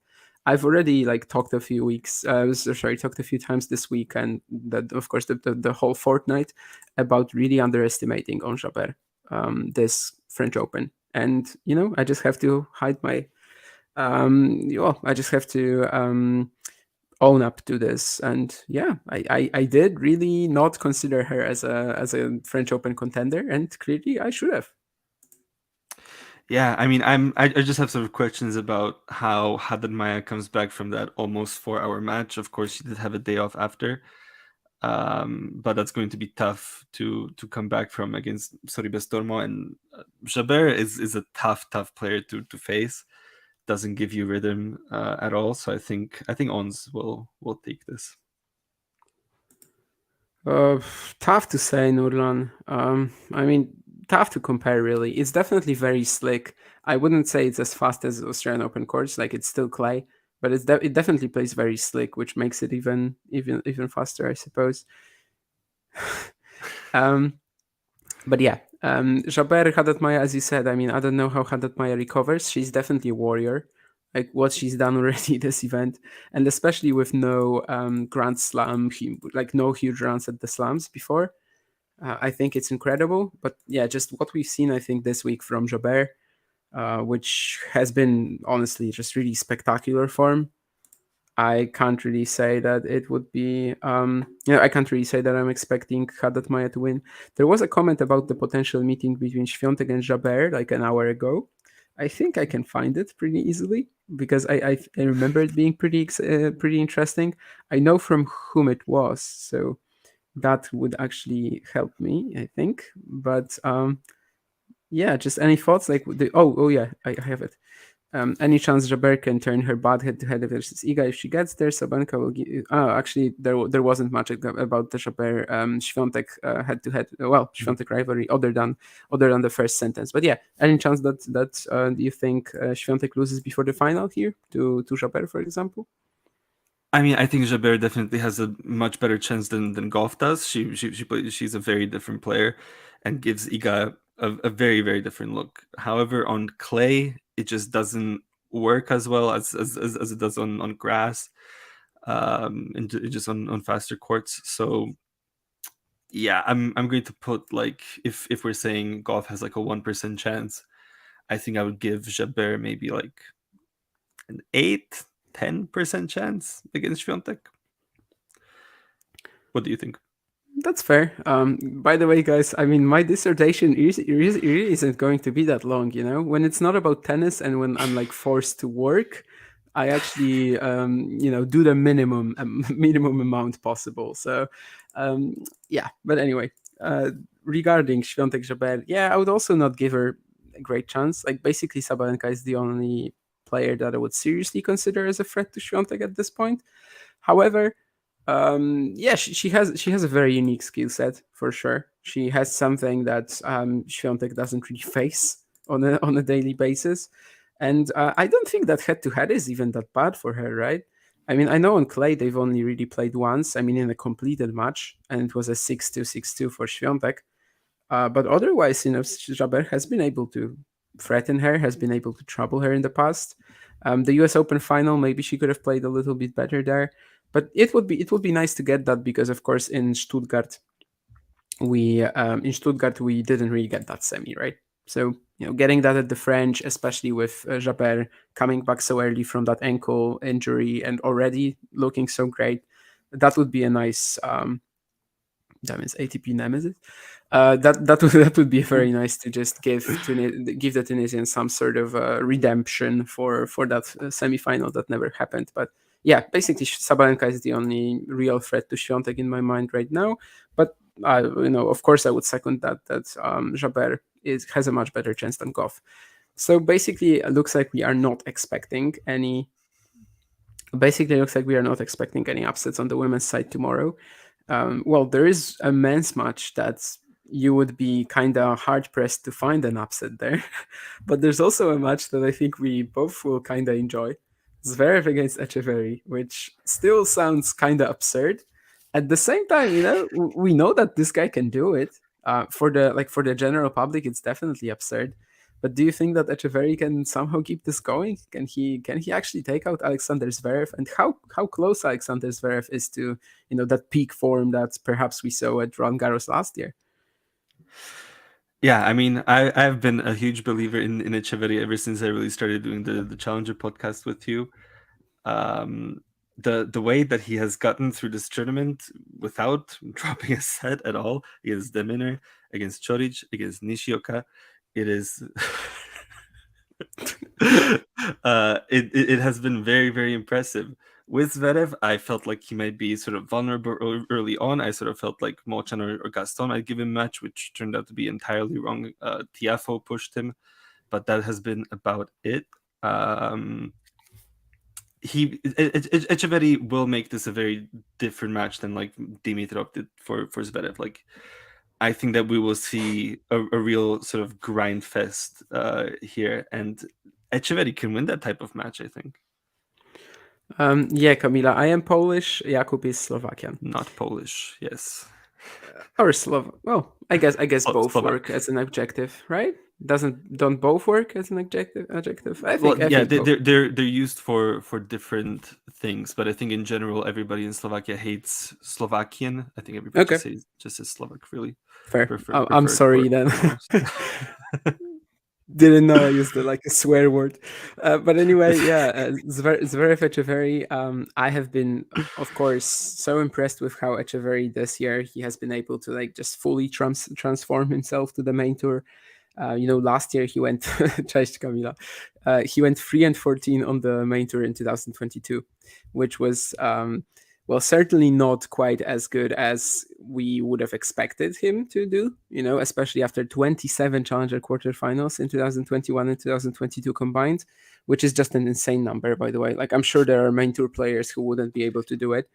I've already like talked a few times this week, and that of course the whole fortnight about really underestimating on Jabeur this French Open, and I just have to hide my I just have to own up to this, and yeah, I did really not consider her as a French Open contender, and clearly I should have. Yeah, I mean, I just have sort of questions about how Haddad Maya comes back from that almost 4-hour match. Of course, she did have a day off after, but that's going to be tough to come back from against Sorribes Tormo. And Jabeur is a tough player to face. Doesn't give you rhythm at all. So I think Ons will take this. Tough to say, Nurlan. I mean, tough to compare, really. It's definitely very slick. I wouldn't say it's as fast as Australian Open courts. Like, it's still clay, but it definitely plays very slick, which makes it even faster, I suppose. But yeah, Jabeur, Haddad Maya, as you said, I mean, I don't know how Haddad Maya recovers. She's definitely a warrior. Like what she's done already this event, and especially with no Grand Slam, like no huge runs at the slams before. I think it's incredible. But yeah, just what we've seen, I think, this week from Jabeur, which has been honestly just really spectacular form. I can't really say that it would be, I can't really say that I'm expecting Haddad Maya to win. There was a comment about the potential meeting between Świątek and Jabeur like an hour ago. I think I can find it pretty easily because I remember it being pretty interesting. I know from whom it was, so that would actually help me, I think. But yeah, just any thoughts? Like oh yeah, I have it. Any chance Jabeur can turn her bad head-to-head versus Iga if she gets there? Sabalenka will give. Oh, actually, there wasn't much about the Jabeur Świątek head-to-head. Well, Świątek rivalry, other than the first sentence. But yeah, any chance that do you think Świątek loses before the final here to Jabeur, for example? I mean, I think Jabeur definitely has a much better chance than Goff does. She's a very different player, and gives Iga a very, very different look. However, on clay, it just doesn't work as well as it does on grass, and just on faster courts. So yeah, I'm going to put, like, if we're saying Goff has like a 1% chance, I think I would give Jabeur maybe like an 8-10% chance against Świątek. What do you think? That's fair. By the way, guys, I mean, my dissertation really isn't going to be that long, When it's not about tennis and when I'm like forced to work, I actually, do the minimum amount possible. So, yeah. But anyway, regarding Świątek Jabeur, yeah, I would also not give her a great chance. Like, basically, Sabalenka is the only player that I would seriously consider as a threat to Świątek at this point. However, yeah, she has a very unique skill set for sure. She has something that Świątek doesn't really face on a daily basis, and I don't think that head-to-head is even that bad for her, right? I mean, I know on clay they've only really played once. I mean, in a completed match, and it was a 6-2, 6-2 for Świątek. But otherwise, Jabeur has been able to threaten her, has been able to trouble her in the past. The U.S. Open final, maybe she could have played a little bit better there. But it would be nice to get that because, of course, in Stuttgart we didn't really get that semi, right? So getting that at the French, especially with Jabeur coming back so early from that ankle injury and already looking so great, that would be a nice. That means ATP nemesis. That would be very nice to just give the Tunisians some sort of redemption for that semifinal that never happened. But yeah, basically Sabalenka is the only real threat to Świątek in my mind right now. But of course, I would second that Jabeur has a much better chance than Goff. So basically, it looks like we are not expecting any. Basically, it looks like we are not expecting any upsets on the women's side tomorrow. Well, there is a men's match that's you would be kind of hard pressed to find an upset there. But there's also a match that I think we both will kind of enjoy. Zverev against Echeverry, which still sounds kind of absurd. At the same time, we know that this guy can do it. For the general public, it's definitely absurd. But do you think that Echeverry can somehow keep this going? Can he actually take out Alexander Zverev? And how close Alexander Zverev is to that peak form that perhaps we saw at Roland Garros last year? Yeah, I mean, I've been a huge believer in Echeverry ever since I really started doing the Challenger podcast with you. The way that he has gotten through this tournament without dropping a set at all against Deminer, against Choric, against Nishioka, it is it has been very, very impressive. With Zverev, I felt like he might be sort of vulnerable early on. I sort of felt like Mochan or Gaston might give him a match, which turned out to be entirely wrong. Tiafoe pushed him, but that has been about it. Echeverry will make this a very different match than like Dimitrov did for Zverev. Like, I think that we will see a real sort of grind fest here, and Echeverry can win that type of match, I think. Yeah, Kamila, I am Polish. Jakub is Slovakian. Not Polish, yes. Or Slovak. Well, I guess both Slovak. work as an adjective, right? Don't both work as an adjective? I think. They're used for different things, but I think in general everybody in Slovakia hates Slovakian. I think everybody just says Slovak, really. Fair. I'm sorry then. Didn't know I used a swear word, but anyway, yeah, Zverev Echeverry. I have been, of course, so impressed with how Echeverry this year he has been able to just fully transform himself to the main tour. Last year he went, cześć Kamila, he went 3-14 on the main tour in 2022, which was certainly not quite as good as we would have expected him to do, especially after 27 Challenger quarterfinals in 2021 and 2022 combined, which is just an insane number, by the way. Like, I'm sure there are main tour players who wouldn't be able to do it.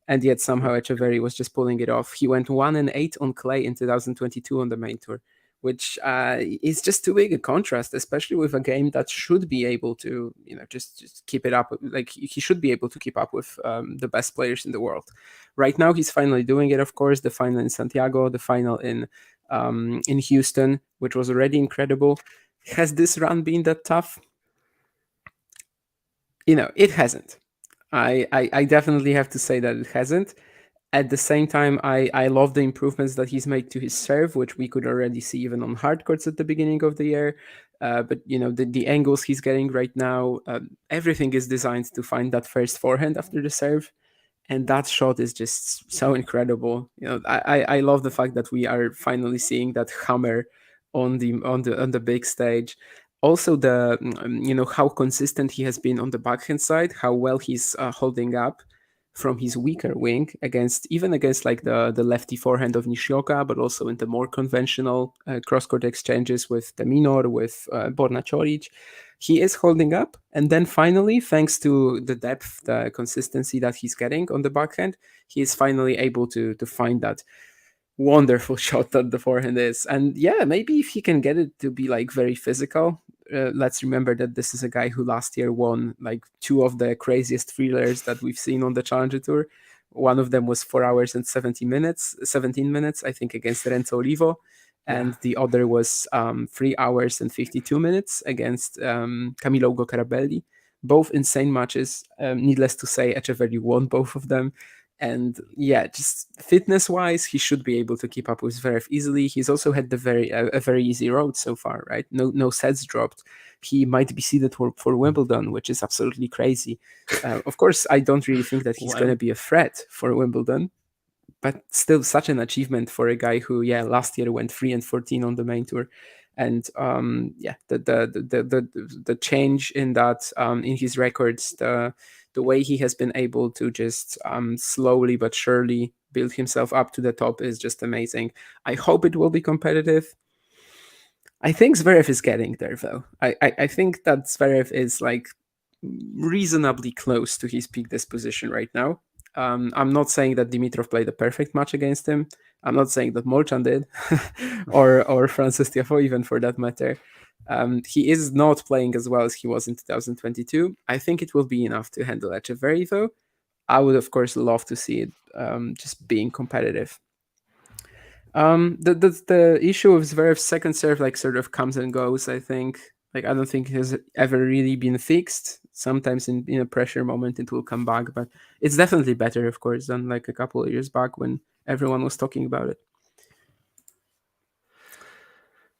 And yet somehow Echeverry was just pulling it off. He went 1-8 on clay in 2022 on the main tour, which is just too big a contrast, especially with a game that should be able to, just keep it up. Like, he should be able to keep up with the best players in the world. Right now, he's finally doing it, of course. The final in Santiago, the final in Houston, which was already incredible. Has this run been that tough? It hasn't. I definitely have to say that it hasn't. At the same time, I love the improvements that he's made to his serve, which we could already see even on hard courts at the beginning of the year. But the angles he's getting right now, everything is designed to find that first forehand after the serve, and that shot is just so incredible. I love the fact that we are finally seeing that hammer on the big stage. Also, how consistent he has been on the backhand side, how well he's holding up from his weaker wing against like the lefty forehand of Nishioka, but also in the more conventional cross-court exchanges with Deminor, with Borna Choric. He is holding up. And then finally, thanks to the depth, the consistency that he's getting on the backhand, he is finally able to find that wonderful shot that the forehand is. And yeah, maybe if he can get it to be very physical. Let's remember that this is a guy who last year won two of the craziest thrillers that we've seen on the Challenger Tour. One of them was 4 hours and 17 minutes, I think, against Renzo Olivo. And the other was 3 hours and 52 minutes against Camilo Ugo Carabelli. Both insane matches. Needless to say, Echeverry won both of them. And yeah, just fitness-wise, he should be able to keep up with Zverev easily. He's also had a very easy road so far, right? No sets dropped. He might be seeded for Wimbledon, which is absolutely crazy. Of course, I don't really think that he's going to be a threat for Wimbledon. but still such an achievement for a guy who, last year went 3-14 on the main tour. And the change in that, in his records, the way he has been able to just slowly but surely build himself up to the top is just amazing. I hope it will be competitive. I think Zverev is getting there, though. I think that Zverev is like reasonably close to his peak disposition right now. I'm not saying that Dimitrov played a perfect match against him. I'm not saying that Molchan did, or Frances Tiafoe even for that matter. He is not playing as well as he was in 2022. I think it will be enough to handle Echeverry, though. I would, of course, love to see it just being competitive. The issue of Zverev's second serve like sort of comes and goes. I think I don't think it has ever really been fixed. Sometimes in a pressure moment it will come back, but it's definitely better, of course, than like a couple of years back when everyone was talking about it.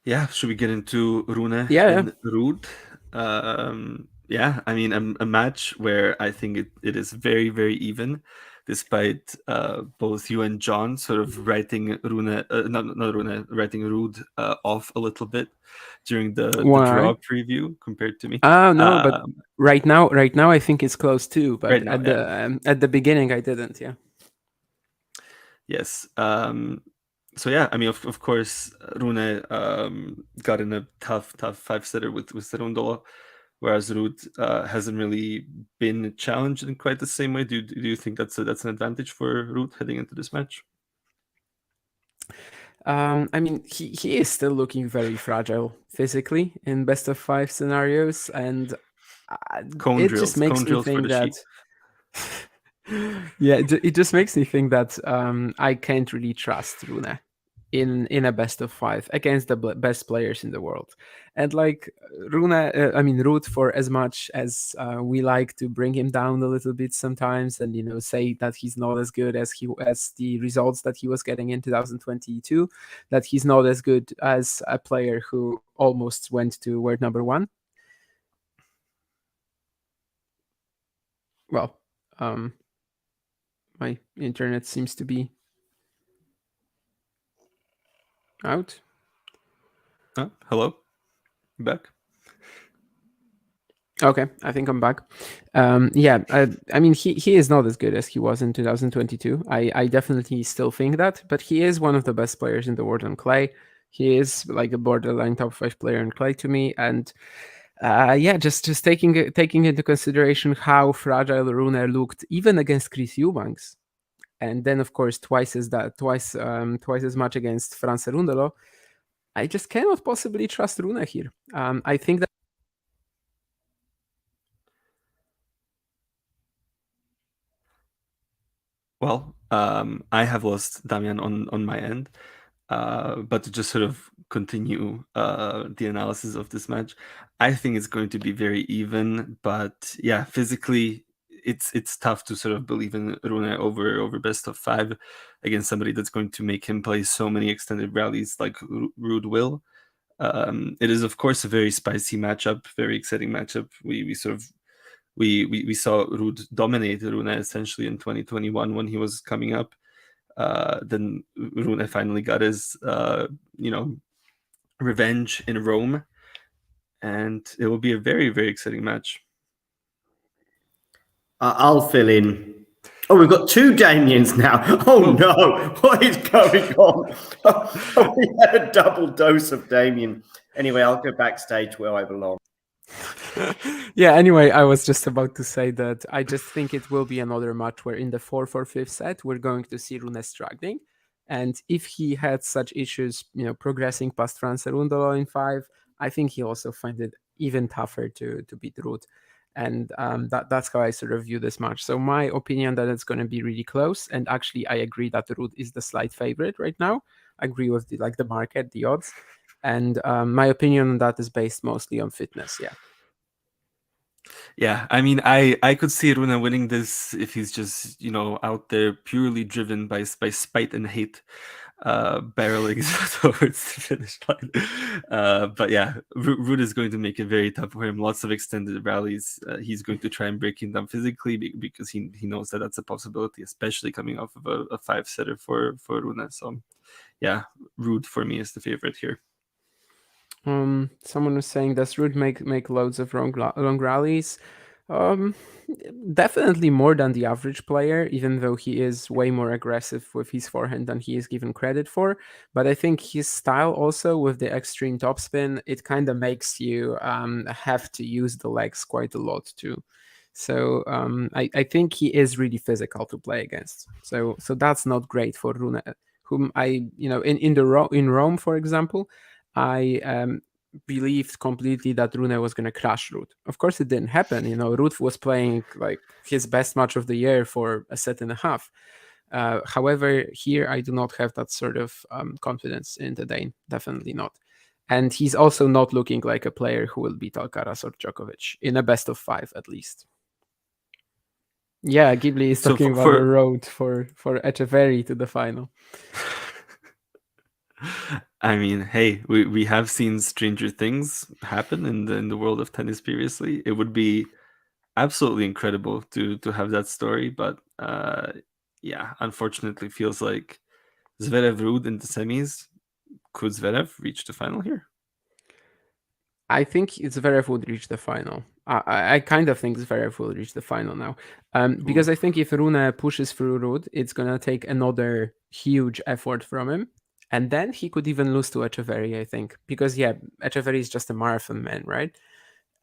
Yeah, should we get into Rune and Ruud? I mean, a match where I think it is very, very even, despite both you and John sort of writing Rune, not Rune, writing Ruud off a little bit during the draw preview compared to me. No, but right now I think it's close too. But right now, at the beginning I didn't. Yeah. Yes. So yeah, I mean, of course, Rune got in a tough 5-setter with Cerundolo, whereas Ruud hasn't really been challenged in quite the same way. Do you think that's an advantage for Ruud heading into this match? I mean, he is still looking very fragile physically in best of 5 scenarios, and it just makes me think that. It just makes me think that I can't really trust Rune in a best of 5 against the best players in the world. And like Ruud, for as much as we like to bring him down a little bit sometimes, and say that he's not as good as the results that he was getting in 2022, that he's not as good as a player who almost went to world number 1. Well, my internet seems to be out. Hello? Back? Okay, I think I'm back. I mean, he is not as good as he was in 2022. I definitely still think that, but he is one of the best players in the world on clay. He is like a borderline top 5 player on clay to me, and just taking into consideration how fragile Rune looked even against Chris Eubanks, and then of course twice as much against Franz Cerundolo. I just cannot possibly trust Rune here. I think that. Well, I have lost Damian on my end, but to just sort of continue the analysis of this match, I think it's going to be very even. But yeah, physically, it's tough to sort of believe in Rune over best of 5 against somebody that's going to make him play so many extended rallies like Ruud will. It is of course a very spicy matchup, very exciting matchup. We saw Ruud dominate Rune essentially in 2021 when he was coming up. Then Rune finally got his revenge in Rome, and it will be a very, very exciting match. I'll fill in. Oh, we've got 2 Damians now. Oh no, what is going on? We had a double dose of Damien. Anyway, I'll go backstage where I belong. Anyway, I was just about to say that I just think it will be another match where in the 4th or 5th set we're going to see Rune struggling, and if he had such issues, progressing past Franz Cerundolo in 5, I think he also find it even tougher to beat Ruud, and that's how I sort of view this match. So my opinion that it's going to be really close, and actually I agree that Ruud is the slight favorite right now. I agree with the market, the odds, and my opinion on that is based mostly on fitness. Yeah, I mean, I could see Rune winning this if he's just out there purely driven by spite and hate. barreling towards the finish line. But yeah, Ruud is going to make it very tough for him. Lots of extended rallies. He's going to try and break him down physically because he knows that that's a possibility, especially coming off of a 5-setter for Rune. So yeah, Ruud for me is the favorite here. Someone was saying, does Ruud make loads of long rallies? Definitely more than the average player, even though he is way more aggressive with his forehand than he is given credit for. But I think his style also with the extreme topspin, it kind of makes you have to use the legs quite a lot too. So I think he is really physical to play against. So that's not great for Rune, whom I, in Rome, for example, I believed completely that Rune was going to crush Ruud. Of course, it didn't happen. Ruud was playing like his best match of the year for a set and a half. However, here I do not have that sort of confidence in the Dane. Definitely not. And he's also not looking like a player who will beat Alcaraz or Djokovic in a best of 5 at least. Yeah, Ghibli is talking about the road for Echeverry to the final. I mean, hey, we have seen stranger things happen in the world of tennis previously. It would be absolutely incredible to have that story, but yeah, unfortunately, feels like Zverev Ruud in the semis. Could Zverev reach the final here? I think Zverev would reach the final. I kind of think Zverev will reach the final now. Because I think if Rune pushes through Ruud, it's going to take another huge effort from him. And then he could even lose to Echeverry, I think. Because, yeah, Echeverry is just a marathon man, right?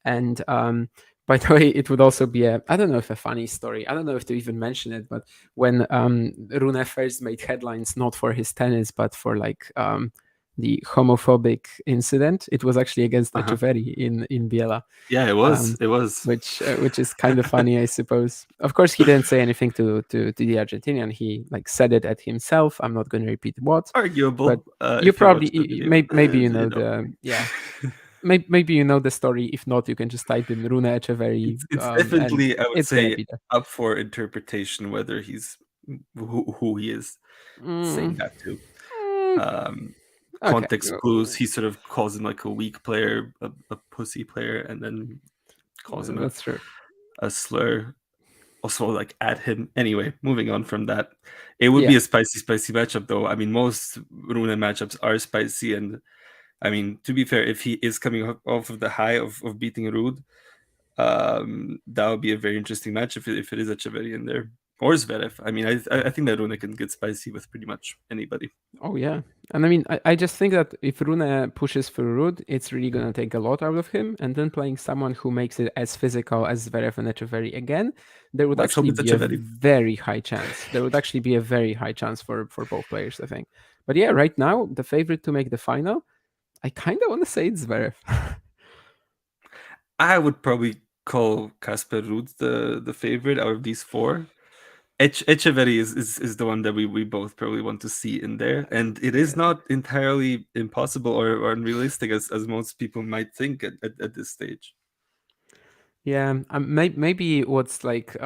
And by the way, it would also be I don't know if a funny story. I don't know if to even mention it, but when Rune first made headlines, not for his tennis, but for like the homophobic incident, it was actually against Echeverry in Biella. Yeah, it was. Which is kind of funny, I suppose. Of course, he didn't say anything to the Argentinian. He like said it at himself. I'm not going to repeat what. Arguable. But you probably maybe you know the Maybe you know the story. If not, you can just type in Rune Echeverry. It's definitely, I would say, up for interpretation whether he's who he is saying that to. Context clues. He sort of calls him like a weak player, a pussy player, and then calls him a slur. Also, like at him. Anyway, moving on from that, it would be a spicy matchup, though. I mean, most Rune matchups are spicy, and I mean, to be fair, if he is coming off of the high of beating Ruud, that would be a very interesting match if it is Echeverry in there. Or Zverev. I mean, I think that Rune can get spicy with pretty much anybody. Oh, yeah. And I mean, I just think that if Rune pushes for Ruud, it's really going to take a lot out of him. And then playing someone who makes it as physical as Zverev and Echeverry again, there would actually be a very high chance. There would actually be a very high chance for both players, I think. But yeah, right now, the favorite to make the final, I kind of want to say it's Zverev. I would probably call Casper Ruud the favorite out of these 4. Echeverry is the one that we both probably want to see in there, and it is not entirely impossible or unrealistic as most people might think at this stage. Yeah, maybe what's like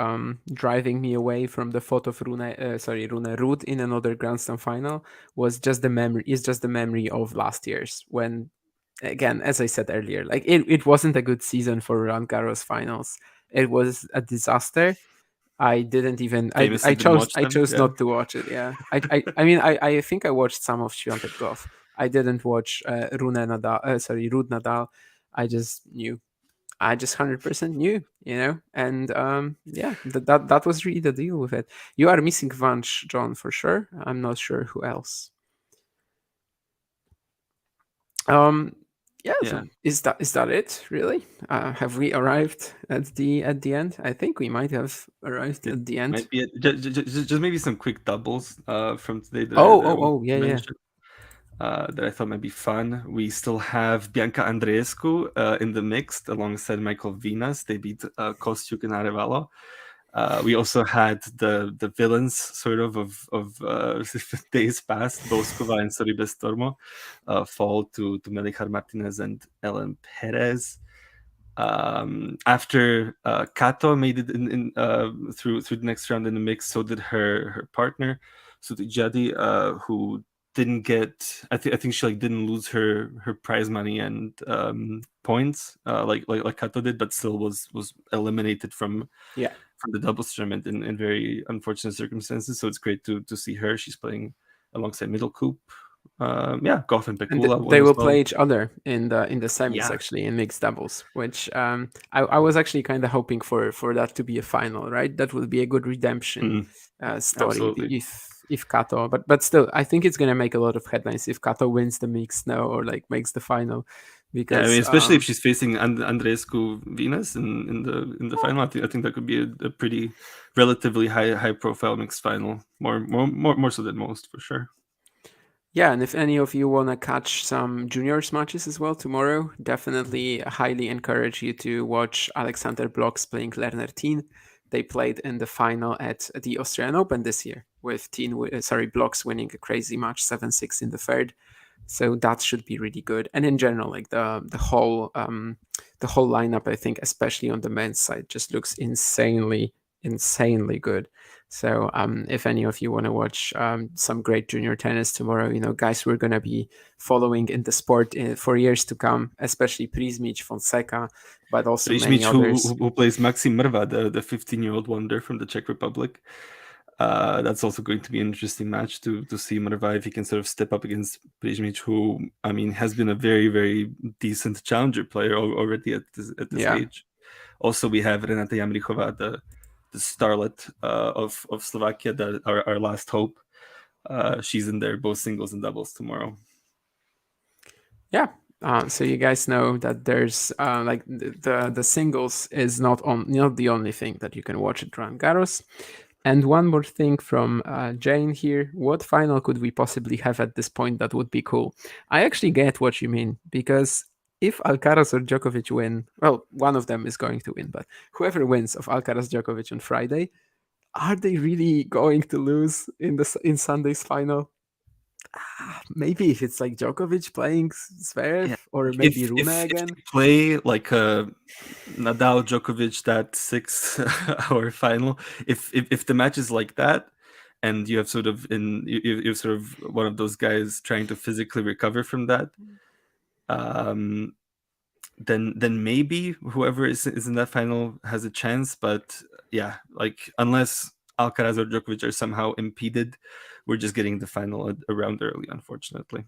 driving me away from the thought of Rune Ruud in another Grand Slam final was just the memory of last year's when, again, as I said earlier, like it wasn't a good season for Roland Garros finals. It was a disaster. I didn't even. I chose not to watch it. Yeah, I mean, I think I watched some of Świątek Goff. I didn't watch Ruud Nadal. I just knew. I just 100% knew, and yeah, that was really the deal with it. You are missing Vanch, John, for sure. I'm not sure who else. Yeah. So is that it really? Have we arrived at the end? I think we might have arrived at the end. Might be just maybe some quick doubles from today. That I thought might be fun. We still have Bianca Andreescu in the mixed alongside Michael Vinas. They beat Kostyuk and Arevalo. We also had the villains sort of days past, Boskova and Sorribes Tormo, fall to Melihar Martinez and Ellen Perez. After Kato made it in through the next round in the mix, so did her partner Suti Jadi, who didn't get. I think she like didn't lose her prize money and points like Kato did, but still was eliminated from the doubles tournament in very unfortunate circumstances. So it's great to see her. She's playing alongside Middle Coop. Goff and Pekula. And they will play each other in the semis, Yeah. actually, in mixed doubles, which I was actually kind of hoping for that to be a final, right? That would be a good redemption story Absolutely. if Kato, but still, I think it's gonna make a lot of headlines if Kato wins the mixed now or like makes the final, because I mean, especially if she's facing Andreescu Venus in the final. I think that could be a pretty relatively high profile mixed final, more so than most, for sure. Yeah, and if any of you want to catch some juniors matches as well tomorrow, definitely highly encourage you to watch Alexander Blocks playing Lerner Teen. They played in the final at the Australian Open this year, with Blocks winning a crazy match 7-6 in the third. So that should be really good. And in general, like the whole lineup, I think, especially on the men's side, just looks insanely good. So if any of you want to watch some great junior tennis tomorrow, guys we're going to be following in the sport for years to come, especially Prizmic, Fonseca, but also many others. Who plays Maxim Mrva, the 15-year-old wonder from the Czech Republic. That's also going to be an interesting match to see Mrva if he can sort of step up against Prizmic, who, I mean, has been a very, very decent challenger player already at this age. Also, we have Renata Jamrichova, the starlet of Slovakia, that our last hope. She's in there, both singles and doubles tomorrow. Yeah. So you guys know that there's like the singles is not the only thing that you can watch at Roland Garros. And one more thing from Jane here. What final could we possibly have at this point that would be cool? I actually get what you mean, because if Alcaraz or Djokovic win, well, one of them is going to win, but whoever wins of Alcaraz Djokovic on Friday, are they really going to lose in Sunday's final? Maybe if it's like Djokovic playing Zverev, or maybe Rune again. If play like a Nadal Djokovic, that 6-hour final. If the match is like that, and you have sort of you're sort of one of those guys trying to physically recover from that, then maybe whoever is in that final has a chance. But yeah, like unless Alcaraz or Djokovic are somehow impeded, we're just getting the final around early, unfortunately.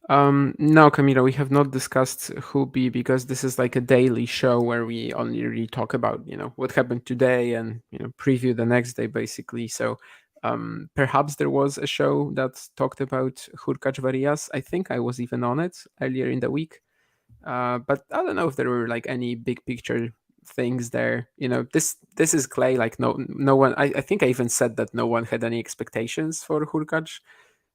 No, Camilo, we have not discussed who be, because this is like a daily show where we only really talk about, what happened today and, preview the next day, basically. So perhaps there was a show that talked about Hurkacz Varillas. I think I was even on it earlier in the week. But I don't know if there were like any big picture things there. This is clay. Like no one. I think I even said that no one had any expectations for Hurkacz.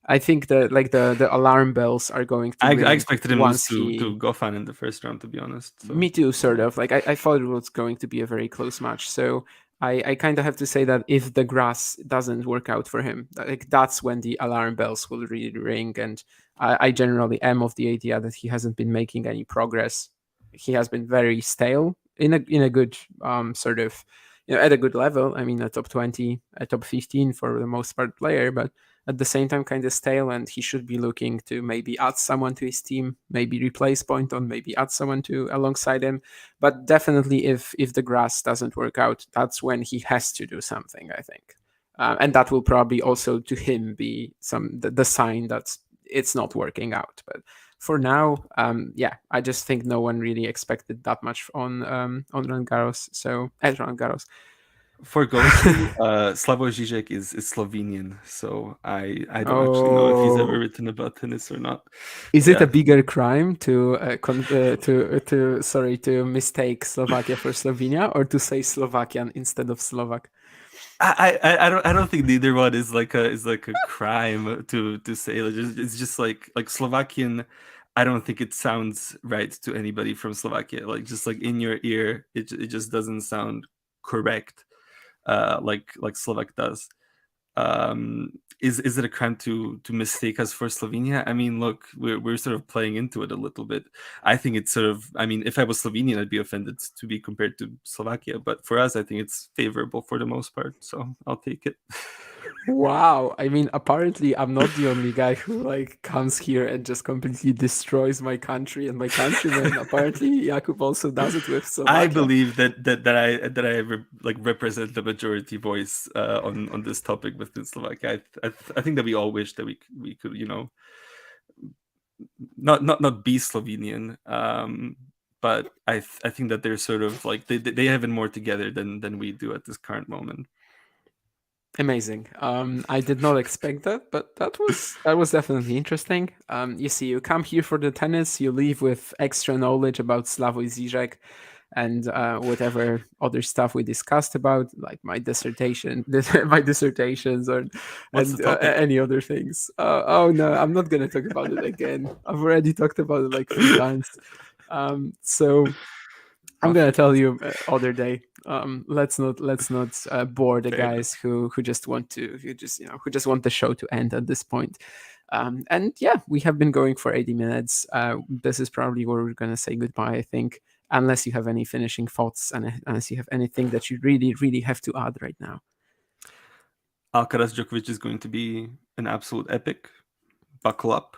I think that like the alarm bells are going to. I expected him to Goffin in the first round, to be honest. So. Me too, sort of. Like I thought it was going to be a very close match. So I kind of have to say that if the grass doesn't work out for him, like that's when the alarm bells will really ring. And I generally am of the idea that he hasn't been making any progress. He has been very stale in a good sort of, at a good level. I mean, a top 20, a top 15 for the most part player, but at the same time kind of stale, and he should be looking to maybe add someone to his team, maybe replace Pointon, maybe add someone to alongside him. But definitely if the grass doesn't work out, that's when he has to do something, I think. And that will probably also to him be the sign that it's not working out. But for now, I just think no one really expected that much on Roland Garros. So at Roland Garros. For Goshi, Slavoj Žižek is Slovenian, so I don't actually know if he's ever written about tennis or not. Is it a bigger crime to mistake Slovakia for Slovenia, or to say Slovakian instead of Slovak? I don't think neither one is like a crime to say. It's just like Slovakian. I don't think it sounds right to anybody from Slovakia. Like just like in your ear, it just doesn't sound correct. Like Slovak does. Is it a crime to mistake us for Slovenia? I mean, look, we're sort of playing into it a little bit. I think it's sort of, I mean, if I was Slovenian, I'd be offended to be compared to Slovakia. But for us, I think it's favorable for the most part. So I'll take it. Wow. I mean, apparently I'm not the only guy who like comes here and just completely destroys my country and my countrymen. Apparently Jakub also does it with I Slovakia. believe that I like represent the majority voice on this topic within Slovakia. I think that we all wish that we could, you know, not be Slovenian, but I think that they're sort of like they have it more together than we do at this current moment. Amazing. I did not expect that, but that was definitely interesting. You see, you come here for the tennis, you leave with extra knowledge about Slavoj Žižek and whatever other stuff we discussed about, like my dissertation, my dissertations, or What's and the topic? any other things. Oh no, I'm not gonna talk about it again. I've already talked about it like 3 times. So I'm gonna tell you other day. Let's not bore the Fair guys who just want to who just want the show to end at this point. And yeah, we have been going for 80 minutes. This is probably where we're gonna say goodbye. I think, unless you have any finishing thoughts and unless you have anything that you really have to add right now. Alcaraz Djokovic is going to be an absolute epic. Buckle up.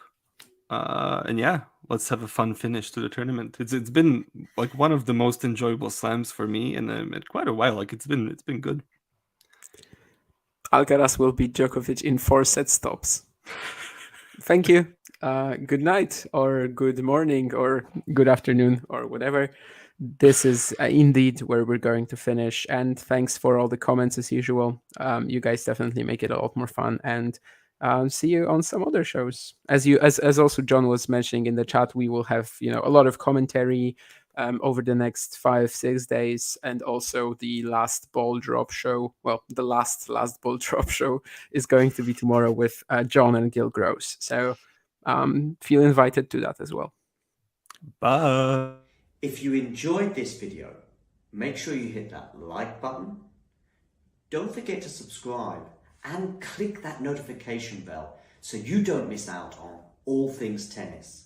And yeah, let's have a fun finish to the tournament. It's been like one of the most enjoyable slams for me in quite a while. Like it's been good. Alcaraz will beat Djokovic in 4 set stops. Thank you. Good night, or good morning, or good afternoon, or whatever. This is indeed where we're going to finish. And thanks for all the comments as usual. You guys definitely make it a lot more fun. And see you on some other shows. As also John was mentioning in the chat, we will have a lot of commentary over the next 5-6 days, and also the last ball drop show. Well, the last ball drop show is going to be tomorrow with John and Gil Gross. So feel invited to that as well. Bye. If you enjoyed this video, make sure you hit that like button. Don't forget to subscribe and click that notification bell so you don't miss out on all things tennis.